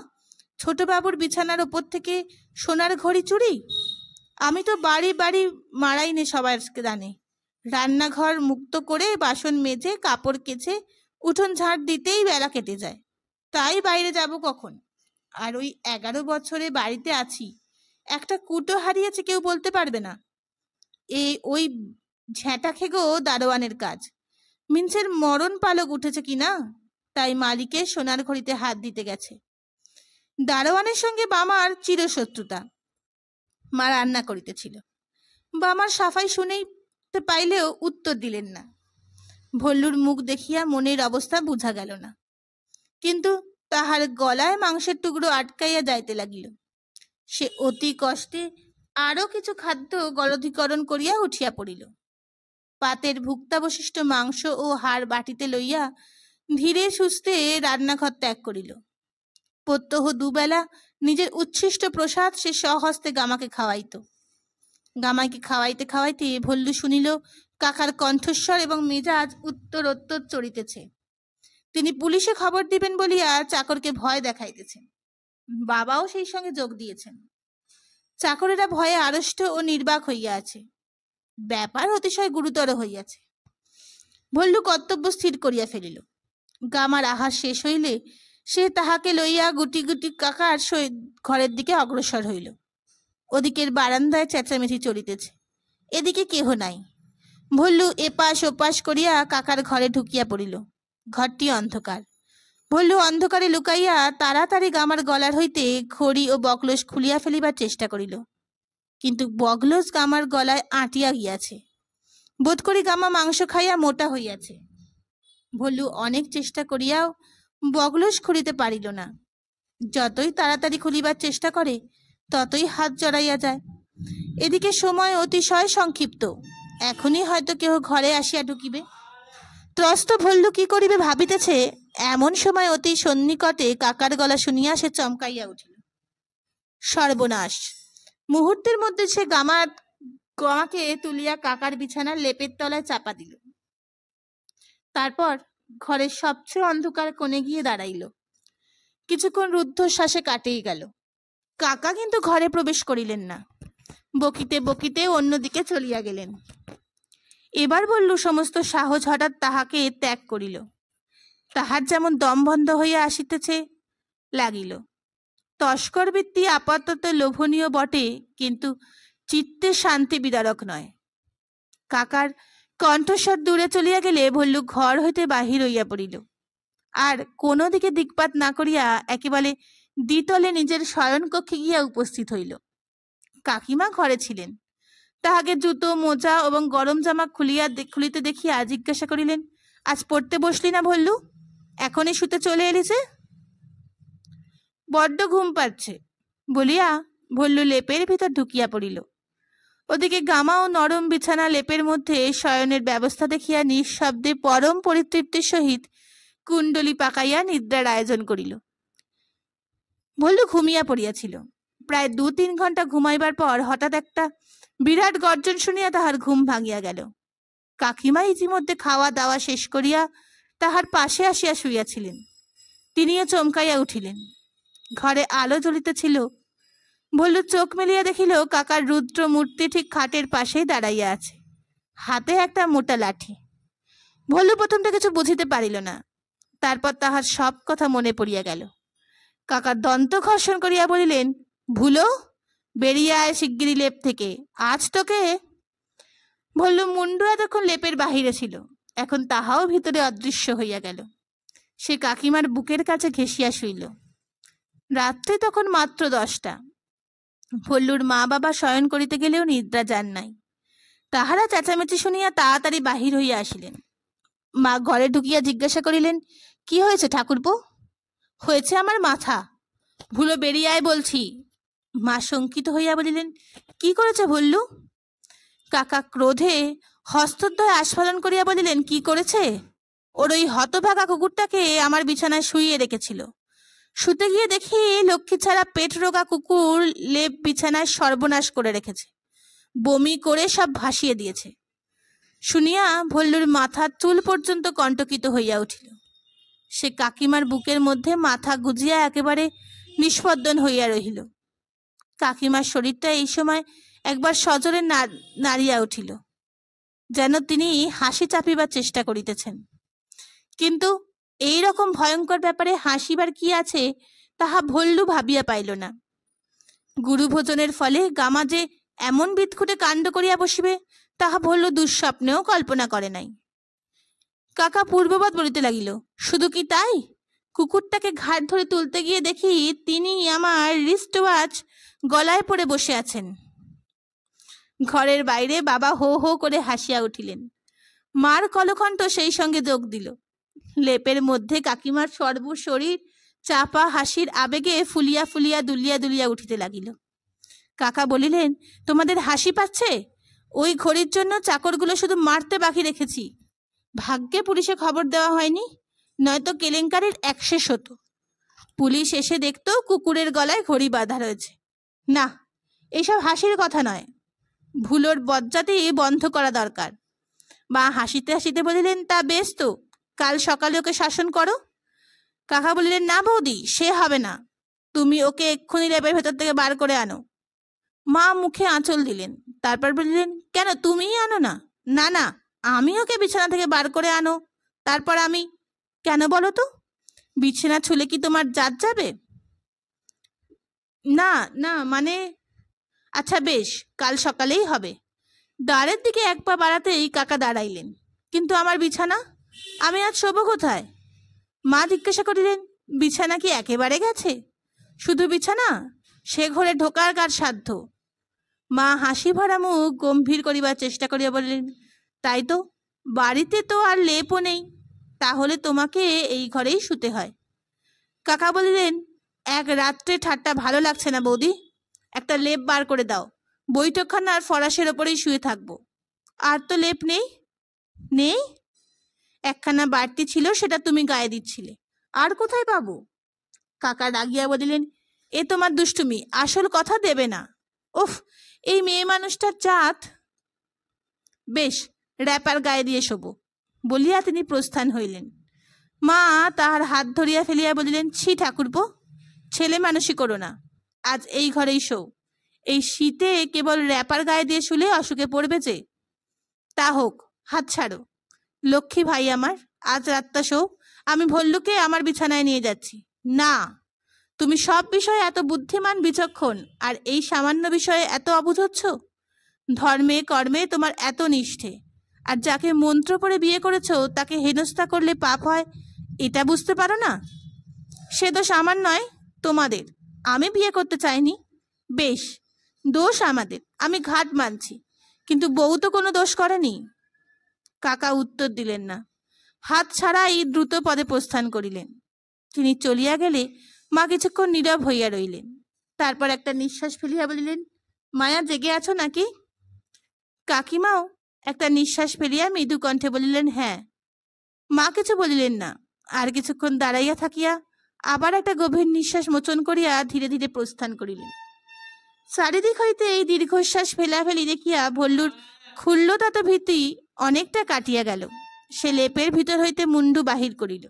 ছোট বাবুর বিছানার ওপর থেকে সোনার ঘড়ি চুরি! আমি তো বাড়ি বাড়ি মারাই নে সবার জানে। রান্নাঘর মুক্ত করে বাসন মেজে কাপড় কেচে উঠোন ঝাড় দিতেই বেলা কেটে যায়, তাই বাইরে যাব কখন? আর ওই 11 বছরে বাড়িতে আছি, একটা কুটো হারিয়েছে কেউ বলতে পারবে না। ওই ঝ্যাঁটা খেগো দারোয়ানের কাজ। মিনসের মরণ পালক উঠেছে কিনা, তাই মালিকের সোনার ঘড়িতে হাত দিতে গেছে। দারোয়ানের সঙ্গে বামার চিরশত্রুতা। মা রান্না করিতেছিল। বামার সাফাই শুনেই পাইলেও উত্তর দিলেন না। ভল্লুর মুখ দেখিয়া মনের অবস্থা বুঝা গেল না, কিন্তু তাহার গলায় মাংসের টুকরো আটকাইয়া যাইতে লাগিল। সে অতি কষ্টে আরো কিছু খাদ্য গলধীকরণ করিয়া উঠিয়া পড়িল। পাতের ভুক্তাবশিষ্ট মাংস ও হাড় বাটিতে লইয়া ধীরে সুস্থে রান্নাঘর ত্যাগ করিল। প্রত্যহ দুবেলা নিজের উচ্ছিষ্ট প্রসাদ সে স্বহস্তে গামাকে খাওয়াইত। গামাইকে খাওয়াইতে খাওয়াইতে ভল্লু শুনিল কাকার কণ্ঠস্বর এবং মেজাজ উত্তরোত্তর চড়িতেছে। তিনি পুলিশে খবর দিবেন বলিয়া চাকরকে ভয় দেখাইতেছেন। বাবাও সেই সঙ্গে যোগ দিয়েছেন। চাকরেরা ভয়ে আড়ষ্ট ও নির্বাক হইয়া আছে। ব্যাপার অতিশয় গুরুতর হইয়াছে। ভল্লু কর্তব্য স্থির করিয়া ফেলিল। গামার আহার শেষ হইলে সে তাহাকে লইয়া গুটি গুটি কাকার ঘরের দিকে অগ্রসর হইল। ওদিকের বারান্দায় চেঁচামেচি চলিতেছে, এদিকে কেহ নাই। ভল্লু এপাশ ওপাশ করিয়া কাকার ঘরে ঢুকিয়া পড়িল। ঘরটি অন্ধকার। ভল্লু অন্ধকারে লুকাইয়া তাড়াতাড়ি গামার গলার হইতে ঘড়ি ও বকলস খুলিয়া ফেলিবার চেষ্টা করিল, কিন্তু বকলস গামার গলায় আঁটিয়া গিয়াছে। বোধ করি গামা মাংস খাইয়া মোটা হইয়াছে। ভল্লু অনেক চেষ্টা করিয়াও বকলস খুলিতে পারিল না। যতই তাড়াতাড়ি খুলিবার চেষ্টা করে ততই হাত জড়াইয়া যায়। এদিকে সময় অতিশয় সংক্ষিপ্ত, এখনই হয়তো কেহ ঘরে আসিয়া ঢুকিবে। ত্রস্ত ভল্লু কি করিবে ভাবিতেছে, এমন সময় অতি সন্নিকটে কাকার গলা শুনিয়া সে চমকাইয়া উঠিল। সর্বনাশ! মুহূর্তের মধ্যে সে গামাকে তুলিয়া কাকার বিছানার লেপের তলায় চাপা দিল। তারপর ঘরের সবচেয়ে অন্ধকার কোণে গিয়ে দাঁড়াইল। কিছুক্ষণ রুদ্ধশ্বাসে কাটিয়ে গেল। কাকা কিন্তু ঘরে প্রবেশ করিলেন না, বকিতে বকিতে অন্যদিকে চলিয়া গেলেন। এবার ভল্লু সমস্ত সাহস হঠাৎ তাহাকে ত্যাগ করিল। তাহার যেমন দম বন্ধ হইয়া আসিতেছে লাগিল। তস্কর বৃত্তি আপাতত লোভনীয় বটে, কিন্তু চিত্তে শান্তি বিদারক নয়। কাকার কণ্ঠস্বর দূরে চলিয়া গেলে ভল্লু ঘর হইতে বাহির হইয়া পড়িল, আর কোনো দিকে দিকপাত না করিয়া একেবারে দ্বিতলে নিজের শয়নকক্ষে গিয়া উপস্থিত হইল। কাকিমা ঘরে ছিলেন। তাহাকে জুতো মোজা এবং গরম জামা খুলিতে দেখিয়া জিজ্ঞাসা করিলেন, আজ পড়তে বসলি না ভল্লু? এখনই শুতে চলে এলি যে? বড্ড ঘুম পাচ্ছে বলিয়া ভল্লু লেপের ভিতর ঢুকিয়া পড়িল। ওদিকে গামা ও নরম বিছানা লেপের মধ্যে শয়নের ব্যবস্থা দেখিয়া নিঃশব্দে পরম পরিতৃপ্তির সহিত কুণ্ডলি পাকাইয়া নিদ্রার আয়োজন করিল। ভল্লু ঘুমিয়া পড়িয়াছিল। প্রায় 2-3 ঘন্টা ঘুমাইবার পর হঠাৎ একটা বিরাট গর্জন শুনিয়া তাহার ঘুম ভাঙিয়া গেল। কাকিমা ইতিমধ্যে খাওয়া দাওয়া শেষ করিয়া তাহার পাশে আসিয়া শুইয়াছিলেন। তিনিও চমকাইয়া উঠিলেন। ঘরে আলো জ্বলিতেছিল। ভল্লু চোখ মেলিয়া দেখিল কাকার রুদ্র মূর্তি ঠিক খাটের পাশেই দাঁড়াইয়া আছে, হাতে একটা মোটা লাঠি। ভল্লু প্রথমটা কিছু বুঝিতে পারিল না, তারপর তাহার সব কথা মনে পড়িয়া গেল। কাকা দন্ত ঘর্ষণ করিয়া বলিলেন, ভুলো, বেরিয়ে আয় শিগগিরি লেপ থেকে, আজ তোকে। ভল্লু মুন্ডু এতক্ষণ লেপের বাহিরে ছিল, এখন তাহাও ভিতরে অদৃশ্য হইয়া গেল। সে কাকিমার বুকের কাছে ঘেঁষিয়া শুইল। রাত্রি তখন মাত্র 10টা। ভল্লুর মা বাবা শয়ন করিতে গেলেও নিদ্রা যান নাই। তাহারা চেঁচামেচি শুনিয়া তাড়াতাড়ি বাহির হইয়া আসিলেন। মা ঘরে ঢুকিয়া জিজ্ঞাসা করিলেন, কি হয়েছে ঠাকুরপো? হয়েছে আমার মাথা। ভুলো, বেরিয়ে আয় বলছি। মা শঙ্কিত হইয়া বলিলেন, কি করেছে ভল্লু? কাকা ক্রোধে হস্তদ্বয় আস্ফালন করিয়া বলিলেন, কি করেছে? ওর ওই হতভাগা কুকুরটাকে আমার বিছানায় শুইয়ে রেখেছিল। শুতে গিয়ে দেখি লক্ষ্মী ছাড়া পেট রোগা কুকুর লেপ বিছানায় সর্বনাশ করে রেখেছে, বমি করে সব ভাসিয়ে দিয়েছে। শুনিয়া ভল্লুর মাথার চুল পর্যন্ত কণ্টকিত হইয়া উঠিল। সে কাকিমার বুকের মধ্যে মাথা গুজিয়া একেবারে নিষ্পদ্দন হইয়া রহিল। কাকিমার শরীরটা এই সময় একবার সজোরে নাড়িয়া উঠিল, যেন তিনি হাসি চাপিবার চেষ্টা করিতেছেন। কিন্তু এই রকম ভয়ঙ্কর ব্যাপারে হাসিবার কি আছে তাহা ভল্লু ভাবিয়া পাইল না। গুরুভোজনের ফলে গামা যে এমন বিদঘুটে কাণ্ড করিয়া বসিবে তাহা ভল্লু দুঃস্বপ্নেও কল্পনা করে নাই। কাকা পূর্ববৎ বলিতে লাগিল, শুধু কি তাই, কুকুরটাকে ঘাট ধরে তুলতে গিয়ে দেখি তিনি আমার রিস্ট ওয়াচ গলায় পড়ে বসে আছেন। ঘরের বাইরে বাবা হো হো করে হাসিয়া উঠিলেন। মার কলকণ্ঠ সেই সঙ্গে যোগ দিল। লেপের মধ্যে কাকিমার সর্বশরীর চাপা হাসির আবেগে ফুলিয়া ফুলিয়া দুলিয়া দুলিয়া উঠিতে লাগিল। কাকা বলিলেন, তোমাদের হাসি পাচ্ছে? ওই ঘড়ির জন্য চাকরগুলো শুধু মারতে বাকি রেখেছি। ভাগ্যে পুলিশে খবর দেওয়া হয়নি, নয়তো কেলেঙ্কারির একশেষ হতো। পুলিশ এসে দেখতো কুকুরের গলায় ঘড়ি বাঁধা রয়েছে। না, এইসব হাসির কথা নয়, ভুলোর বজ্জাতি বন্ধ করা দরকার। মা হাসিতে হাসিতে বলিলেন, তা বেশ তো, কাল সকালে ওকে শাসন করো। কাকা বলিলেন, না বৌদি, সে হবে না, তুমি ওকে এক্ষুনি লেপের ভেতর থেকে বার করে আনো। মা মুখে আঁচল দিলেন, তারপর বলিলেন, কেন তুমিই আনো না? না না, আমি ওকে বিছানা থেকে বার করে আনো, তারপর আমি। কেন বলো তো, বিছানা ছুলে কি তোমার জাত যাবে? না না, মানে, আচ্ছা বেশ, কাল সকালেই হবে। দ্বারের দিকে এক পা বাড়াতেই কাকা দাঁড়াইলেন। কিন্তু আমার বিছানা, আমি আজ শোবো কোথায়? মা জিজ্ঞাসা করিলেন, বিছানা কি একেবারে গেছে? শুধু বিছানা? সে ঘরে ঢোকার কার সাধ্য? মা হাসি ভরা মুখ গম্ভীর করিবার চেষ্টা করিয়া বলিলেন, তাই তো, বাড়িতে তো আর লেপও নেই, তাহলে তোমাকে এই ঘরেই শুতে হয়। কাকা বলিলেন, এক রাত্রে ঠাট্টা ভালো লাগছে না বৌদি, একটা লেপ বার করে দাও, বৈঠকখানার ফরাসের ওপরেই শুয়ে থাকবো। আর তো লেপ নেই। নেই? একখানা বাড়তি ছিল, সেটা তুমি গায়ে দিচ্ছিলে, আর কোথায় পাবো? কাকা রাগিয়া বলিলেন, এ তোমার দুষ্টুমি, আসল কথা দেবে না। উফ, এই মেয়ে মানুষটার জাত। বেশ, র্যাপার গায়ে দিয়ে শোবো, বলিয়া তিনি প্রস্থান হইলেন। মা তাহার হাত ধরিয়া ফেলিয়া বলিলেন, ছি ঠাকুরপো, ছেলে মানুষই করো না, আজ এই ঘরেই শো। এই শীতে কেবল র্যাপার গায়ে দিয়ে শুলে অসুখে পড়বে যে। তা হোক, হাত ছাড়ো। লক্ষ্মী ভাই আমার, আজ রাতটা শো, আমি ভল্লুকে আমার বিছানায় নিয়ে যাচ্ছি। না, তুমি সব বিষয়ে এত বুদ্ধিমান বিচক্ষণ, আর এই সামান্য বিষয়ে এত অবুঝ হচ্ছ। ধর্মে কর্মে তোমার এত নিষ্ঠে, আর যাকে মন্ত্র পড়ে বিয়ে করেছ তাকে হেনস্থা করলে পাপ হয়, এটা বুঝতে পারো না? সে দোষ আমার নয়, তোমাদের। আমি বিয়ে করতে চাইনি। বেশ, দোষ আমাদের, আমি ঘাট মানছি, কিন্তু বউ তো কোনো দোষ করেনি। কাকা উত্তর দিলেন না, হাত ছাড়াই দ্রুত পদে প্রস্থান করিলেন। তিনি চলিয়া গেলে মা কিছুক্ষণ নীরব হইয়া রইলেন। তারপর একটা নিঃশ্বাস ফেলিয়া বলিলেন, মায়া, জেগে আছো নাকি? কাকিমাও একটা নিঃশ্বাস ফেলিয়া মৃদু কণ্ঠে বলিলেন, হ্যাঁ। মা কিছু বলিলেন না, আর কিছুক্ষণ দাঁড়াইয়া থাকিয়া আবার একটা গভীর নিঃশ্বাস মোচন করিয়া ধীরে ধীরে প্রস্থান করিলেন। চারিদিক হইতে এই দীর্ঘশ্বাস ফেলাফেলি দেখিয়া ভল্লুর ক্ষুল্লতাত ভীতি অনেকটা কাটিয়া গেল। সে লেপের ভিতর হইতে মুন্ডু বাহির করিল,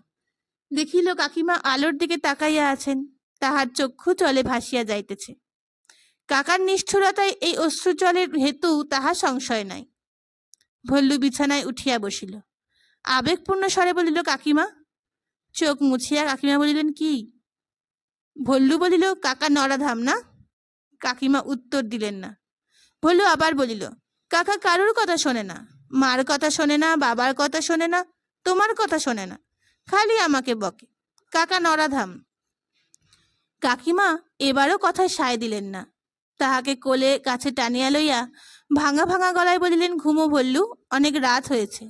দেখিল কাকিমা আলোর দিকে তাকাইয়া আছেন, তাহার চক্ষু জলে ভাসিয়া যাইতেছে। কাকার নিষ্ঠুরতায় এই অশ্রু জলের হেতু তাহা সংশয় নাই। ভল্লু বিছানায় উঠিয়া বসিল, আবেগপূর্ণ স্বরে বলিল, কাকিমা। চোখ মুছিয়া কাকিমা বলিলেন, কি? ভল্লু বলিল, কাকা নরাধাম না। কাকিমা উত্তর দিলেন না। ভল্লু আবার বলিল, কাকা কারুর কথা শোনে না, মার কথা শোনে না, বাবার কথা শোনে না, তোমার কথা শোনে না, খালি আমাকে বকে, কাকা নরাধাম। কাকিমা এবারও কথায় সায় দিলেন না। তাহাকে কোলে কাছে টানিয়া লইয়া ভাঙা ভাঙা গলায় বলিলেন, ঘুমো ভল্লু, অনেক রাত হয়েছে।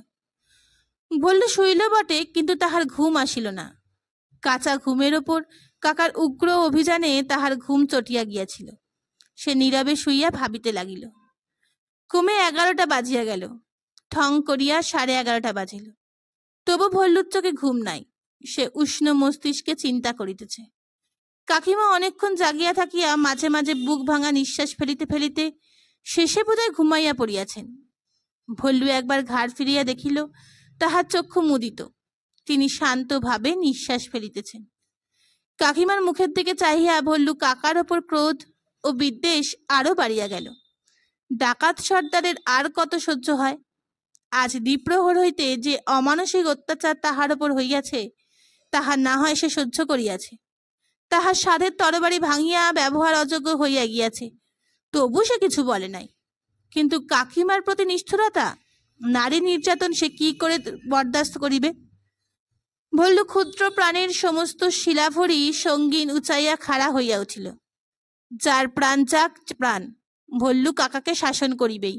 ভল্লু শুইল বটে, কিন্তু তাহার ঘুম আসিল না। কাঁচা ঘুমের ওপর কাকার উগ্র অভিযানে তাহার ঘুম চটিয়া গিয়াছিল। সে নীরবে শুইয়া ভাবিতে লাগিল। কমে 11টা বাজিয়া গেল, ঠং করিয়া 11:30 বাজিল, তবু ভল্লুর চোখে ঘুম নাই। সে উষ্ণ মস্তিষ্কে চিন্তা করিতেছে। কাকিমা অনেকক্ষণ জাগিয়া থাকিয়া মাঝে মাঝে বুক ভাঙা নিঃশ্বাস ফেলিতে ফেলিতে শেষে বোধহয় ঘুমাইয়া পড়িয়াছেন। ভল্লু একবার ঘাড় ফিরিয়া দেখিল, তাহার চক্ষু মুদিত, তিনি শান্তভাবে নিঃশ্বাস ফেলিতেছেন। কাকিমার মুখের দিকে চাহিয়া ভল্লু কাকার ওপর ক্রোধ ও বিদ্বেষ আরো বাড়িয়া গেল। ডাকাত সর্দারের আর কত সহ্য হয়? আজ দ্বিপ্রহর হইতে যে অমানসিক অত্যাচার তাহার ওপর হইয়াছে, তাহা না হয় সে সহ্য করিয়াছে। তাহার সাধের তরবারি ভাঙিয়া ব্যবহার অযোগ্য হইয়া গিয়াছে, তবু সে কিছু বলে নাই। কিন্তু কাকিমার প্রতি নিষ্ঠুরতা, নারী নির্যাতন সে কি করে বরদাস্ত করিবে? ভল্লু ক্ষুদ্র প্রাণের সমস্ত শিলাভরি সঙ্গীন উচাইয়া খাড়া হইয়া উঠিল। যার প্রাণ যাক প্রাণ, ভল্লু কাকাকে শাসন করিবেই।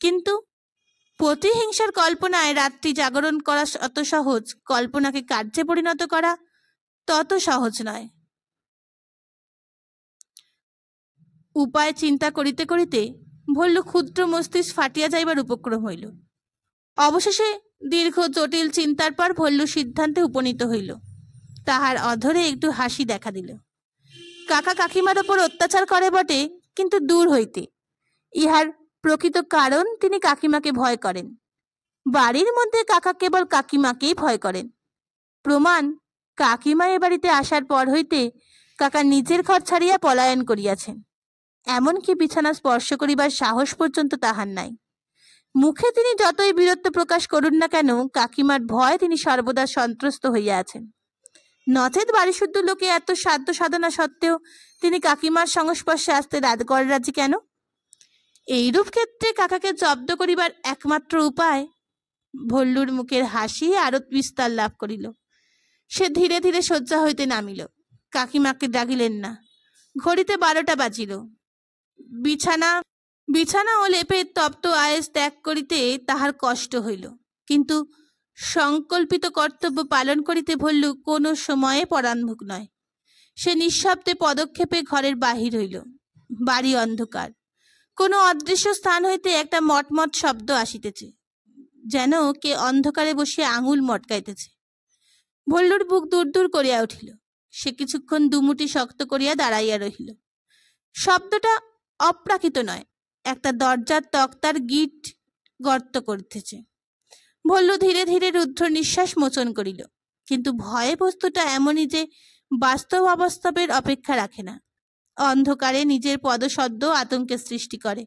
কিন্তু প্রতিহিংসার কল্পনায় রাত্রি জাগরণ করা অত সহজ, কল্পনাকে কার্যে পরিণত করা তত সহজ নয়। উপায় চিন্তা করিতে করিতে ভল্লু ক্ষুদ্র মস্তিষ্ক ফাটিয়া যাইবার উপক্রম হইল। অবশেষে দীর্ঘ জটিল চিন্তার পর ভল্লু সিদ্ধান্তে উপনীত হইল। তাহার অধরে একটু হাসি দেখা দিল। কাকা কাকিমার ওপর অত্যাচার করে বটে, কিন্তু দূর হইতে। ইহার প্রকৃত কারণ তিনি কাকিমাকে ভয় করেন। বাড়ির মধ্যে কাকা কেবল কাকিমাকেই ভয় করেন। প্রমাণ, কাকিমা এ বাড়িতে আসার পর হইতে কাকা নিজের ঘর ছাড়িয়া পলায়ন করিয়াছেন। এমনকি বিছানা স্পর্শ করিবার সাহস পর্যন্ত তাহার নাই। মুখে তিনি যতই বীরত্ব প্রকাশ করুন না কেন, কাকিমার ভয় তিনি সর্বদা সন্ত্রস্ত হইয়া আছেন। নচেত বাড়িশুদ্ধ লোকে এত সাধ্য সাধনা সত্ত্বেও তিনি কাকিমার সংস্পর্শে আসতে রাজি কেন? এইরূপ ক্ষেত্রে কাকাকে জব্দ করিবার একমাত্র উপায়। ভল্লুর মুখের হাসি আরো বিস্তার লাভ করিল। সে ধীরে ধীরে শয্যা হইতে নামিল। কাকিমাকে ডাকিলেন না। ঘড়িতে 12টা বাজিল। বিছানা বিছানা ও লেপের তপ্ত আয়েস ত্যাগ করিতে তাহার কষ্ট হইল, কিন্তু সংকল্পিত কর্তব্য পালন করিতে ভল্লু কোনো সময়ে পরাঙ্মুখ নয়। সে নিঃশব্দে পদক্ষেপে ঘরের বাহির হইল। বাড়ি অন্ধকার। কোনো অদৃশ্য স্থান হইতে একটা মটমট শব্দ আসিতেছে, যেন কে অন্ধকারে বসিয়া আঙুল মটকাইতেছে। ভল্লুর বুক দূর দূর করিয়া উঠিল। সে কিছুক্ষণ দুমুটি শক্ত করিয়া দাঁড়াইয়া রহিল। শব্দটা অপ্রাকৃত নয়, একটা দরজার তক্তার গিট গর্ত করিতেছে। ভল্লু ধীরে ধীরে রুদ্র নিঃশ্বাস মোচন করিল, কিন্তু ভয়ে বস্তুটা এমনই যে বাস্তব অবাস্তবের অপেক্ষা রাখে না। অন্ধকারে নিজের পদশব্দ আতঙ্কের সৃষ্টি করে।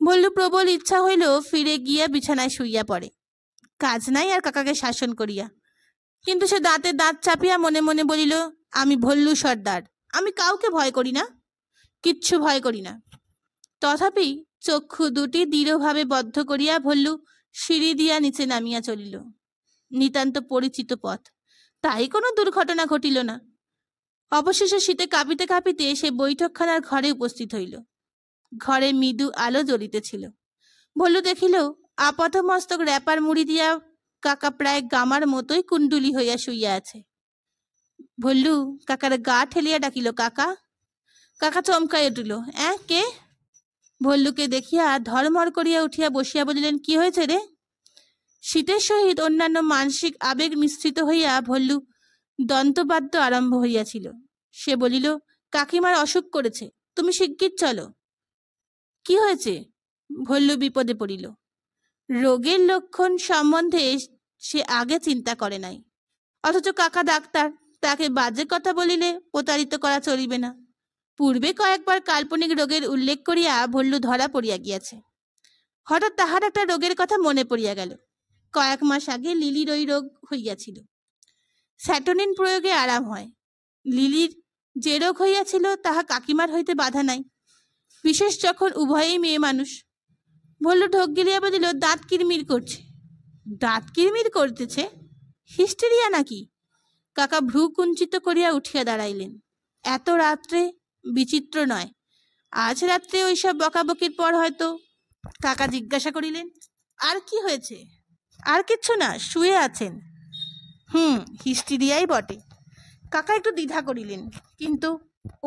ভল্লু প্রবল ইচ্ছা হইল ফিরে গিয়া বিছানায় শুইয়া পড়ে, কাজ নাই আর কাকাকে শাসন করিয়া। কিন্তু সে দাঁতে দাঁত চাপিয়া মনে মনে বলিল, আমি ভল্লু সর্দার, আমি কাউকে ভয় করি না, কিচ্ছু ভয় করি না। তথাপি চক্ষু দুটি দৃঢ়ভাবে বদ্ধ করিয়া ভল্লু সিঁড়ি দিয়া নিচে নামিয়া চলিল। নিতান্ত পরিচিত পথ, তাই কোনো দুর্ঘটনা ঘটিল না। অবশেষে শীতে কাঁপিতে কাঁপিতে সে বৈঠকখানার ঘরে উপস্থিত হইল। ঘরে মৃদু আলো জ্বলিতেছিল। ভল্লু দেখিল আপাতমস্তক র্যাপার মুড়ি দিয়া কাকা প্রায় গামার মতোই কুণ্ডুলি হইয়া শুইয়া আছে। ভল্লু কাকার গা ঠেলিয়া ডাকিল, কাকা। কাকা চমকাই উঠিল। কে? ভল্লুকে দেখিয়া ধর্মর করিয়া উঠিয়া বসিয়া বলিলেন, কি হয়েছে রে? শীতের সহিত অন্যান্য মানসিক আবেগ মিশ্রিত হইয়া ভল্লু দন্তবাদ্য আরম্ভ হইয়াছিল। সে বলিল, কাকিমার অসুখ করেছে, তুমি শিগগির চলো। কি হয়েছে? ভল্লু বিপদে পড়িল। রোগের লক্ষণ সম্বন্ধে সে আগে চিন্তা করে নাই, অথচ কাকা ডাক্তার, তাকে বাজে কথা বলিলে প্রতারিত করা চলিবে না। পূর্বে কয়েকবার কাল্পনিক রোগের উল্লেখ করিয়া ভল্লু ধরা পড়িয়া গিয়াছে। হঠাৎ তাহার একটা রোগের কথা মনে পড়িয়া গেল। কয়েক মাস আগে লিলির ওই রোগ হইয়াছিল। স্যাটোনিন প্রয়োগে আরাম হয়। লিলির যে রোগ হইয়াছিল তাহা কাকিমার হইতে বাধা নাই, বিশেষ যখন উভয়েই মেয়ে মানুষ। ভল্লু ঢোক গিলিয়া বলিল, দাঁত কিরমির করছে। দাঁত কিরমির করতেছে? হিস্টেরিয়া নাকি? কাকা ভ্রু কুঞ্চিত করিয়া উঠিয়া দাঁড়াইলেন। এত রাত্রে? বিচিত্র নয়। আজ রাত্রে ওইসব বকাবকির পর হয়তো। কাকা জিজ্ঞাসা করিলেন, আর কি হয়েছে? আর কিচ্ছু না, শুয়ে আছেন। হিস্টেরিয়াই বটে। কাকা একটু দ্বিধা করিলেন, কিন্তু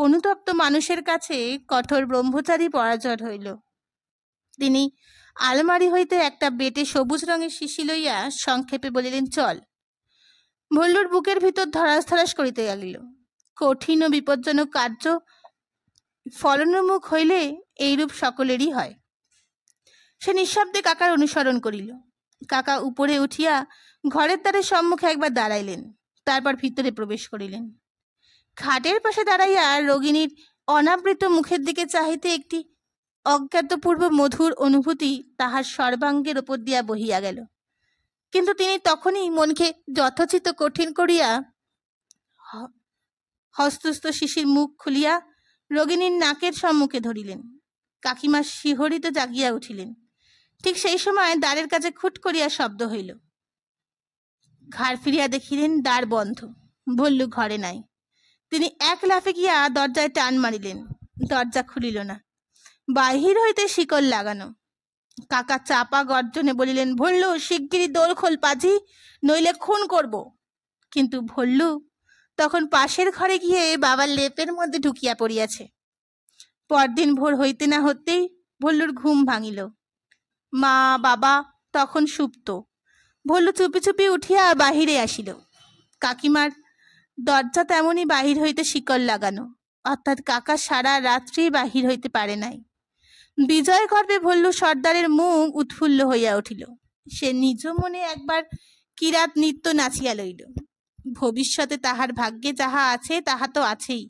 অনুতপ্ত মানুষের কাছে কঠোর ব্রহ্মচারী পরাজয় হইল। তিনি আলমারি হইতে একটা বেটে সবুজ রঙের শিশি লইয়া সংক্ষেপে বলিলেন, চল। ভল্লুর বুকের ভিতর ধরাস ধরাস করিতে লাগিল। কঠিন ও বিপজ্জনক কার্য ফলনোন্মুখ হইলে এইরূপ সকলেরই হয়। সে নিঃশব্দে কাকার অনুসরণ করিল। কাকা উপরে উঠিয়া ঘরের দ্বারের সম্মুখে একবার দাঁড়াইলেন, তারপর ভিতরে প্রবেশ করিলেন। খাটের পাশে দাঁড়াইয়া রোগিণীর অনাবৃত মুখের দিকে চাহিতে একটি অজ্ঞাতপূর্ব মধুর অনুভূতি তাহার সর্বাঙ্গের ওপর দিয়া বহিয়া গেল। কিন্তু তিনি তখনই মনকে যথোচিত কঠিন করিয়া হস্তস্থ শিশির মুখ খুলিয়া রোগিণীর নাকের সম্মুখে ধরিলেন। কাকিমা শিহরিতে জাগিয়া উঠিলেন। ঠিক সেই সময় দ্বারের কাছে খুট করিয়া শব্দ হইল। ঘাড় ফিরিয়া দেখিলেন দ্বার বন্ধ। ভল্লু ঘরে নাই। তিনি এক লাফে গিয়া দরজায় টান মারিলেন। দরজা খুলিল না। বাহির হইতে শিকল লাগানো। কাকা চাপা গর্জনে বলিলেন, ভল্লু, শিগগিরই দোর খোল পাজি, নইলে খুন করব। কিন্তু ভল্লু তখন পাশের ঘরে গিয়ে বাবার লেপের মধ্যে ঢুকিয়া পড়িয়াছে। পরদিন ভোর হইতে না হতেই ভল্লুর ঘুম ভাঙিল। মা বাবা তখন সুপ্ত। ভল্লু চুপি চুপি উঠিয়া বাহিরে আসিল। কাকিমার দরজা তেমনি বাহির হইতে শিকল লাগানো, অর্থাৎ কাকা সারা রাত্রি বাহির হইতে পারে নাই। বিজয় গর্বে ভল্লু সর্দারের মুখ উৎফুল্ল হইয়া উঠিল। সে নিজ মনে একবার কিরাত নৃত্য নাচিয়া লইল। ভবিষ্যতে তাহার ভাগ্যে যাহা আছে তাহা তো আছেই,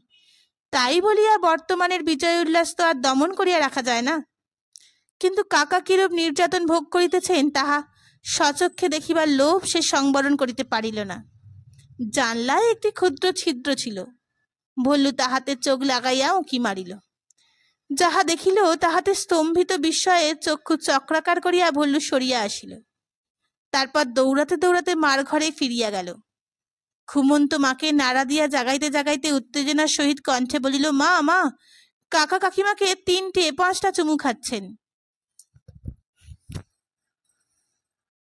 তাই বলিয়া বর্তমানের বিজয় উল্লাস তো আর দমন করিয়া রাখা যায় না। কিন্তু কাকা কিরূপ নির্যাতন ভোগ করিতেছেন তাহা স্বচক্ষে দেখিবার লোভ সে সংবরণ করিতে পারিল না। জানলায় একটি ক্ষুদ্র ছিদ্র ছিল। ভল্লু তাহাতে চোখ লাগাইয়া উঁকি মারিল। যাহা দেখিল তাহাতে স্তম্ভিত বিস্ময়ে চক্ষু চক্রাকার করিয়া ভল্লু সরিয়া আসিল। তারপর দৌড়াতে দৌড়াতে মার ঘরে ফিরিয়া গেল। ঘুমন্ত মাকে নাড়া দিয়া জাগাইতে জাগাইতে উত্তেজনার সহিত কণ্ঠে বলিল, মা মা, কাকা কাকিমাকে 3টে 5টা চুমু খাচ্ছেন।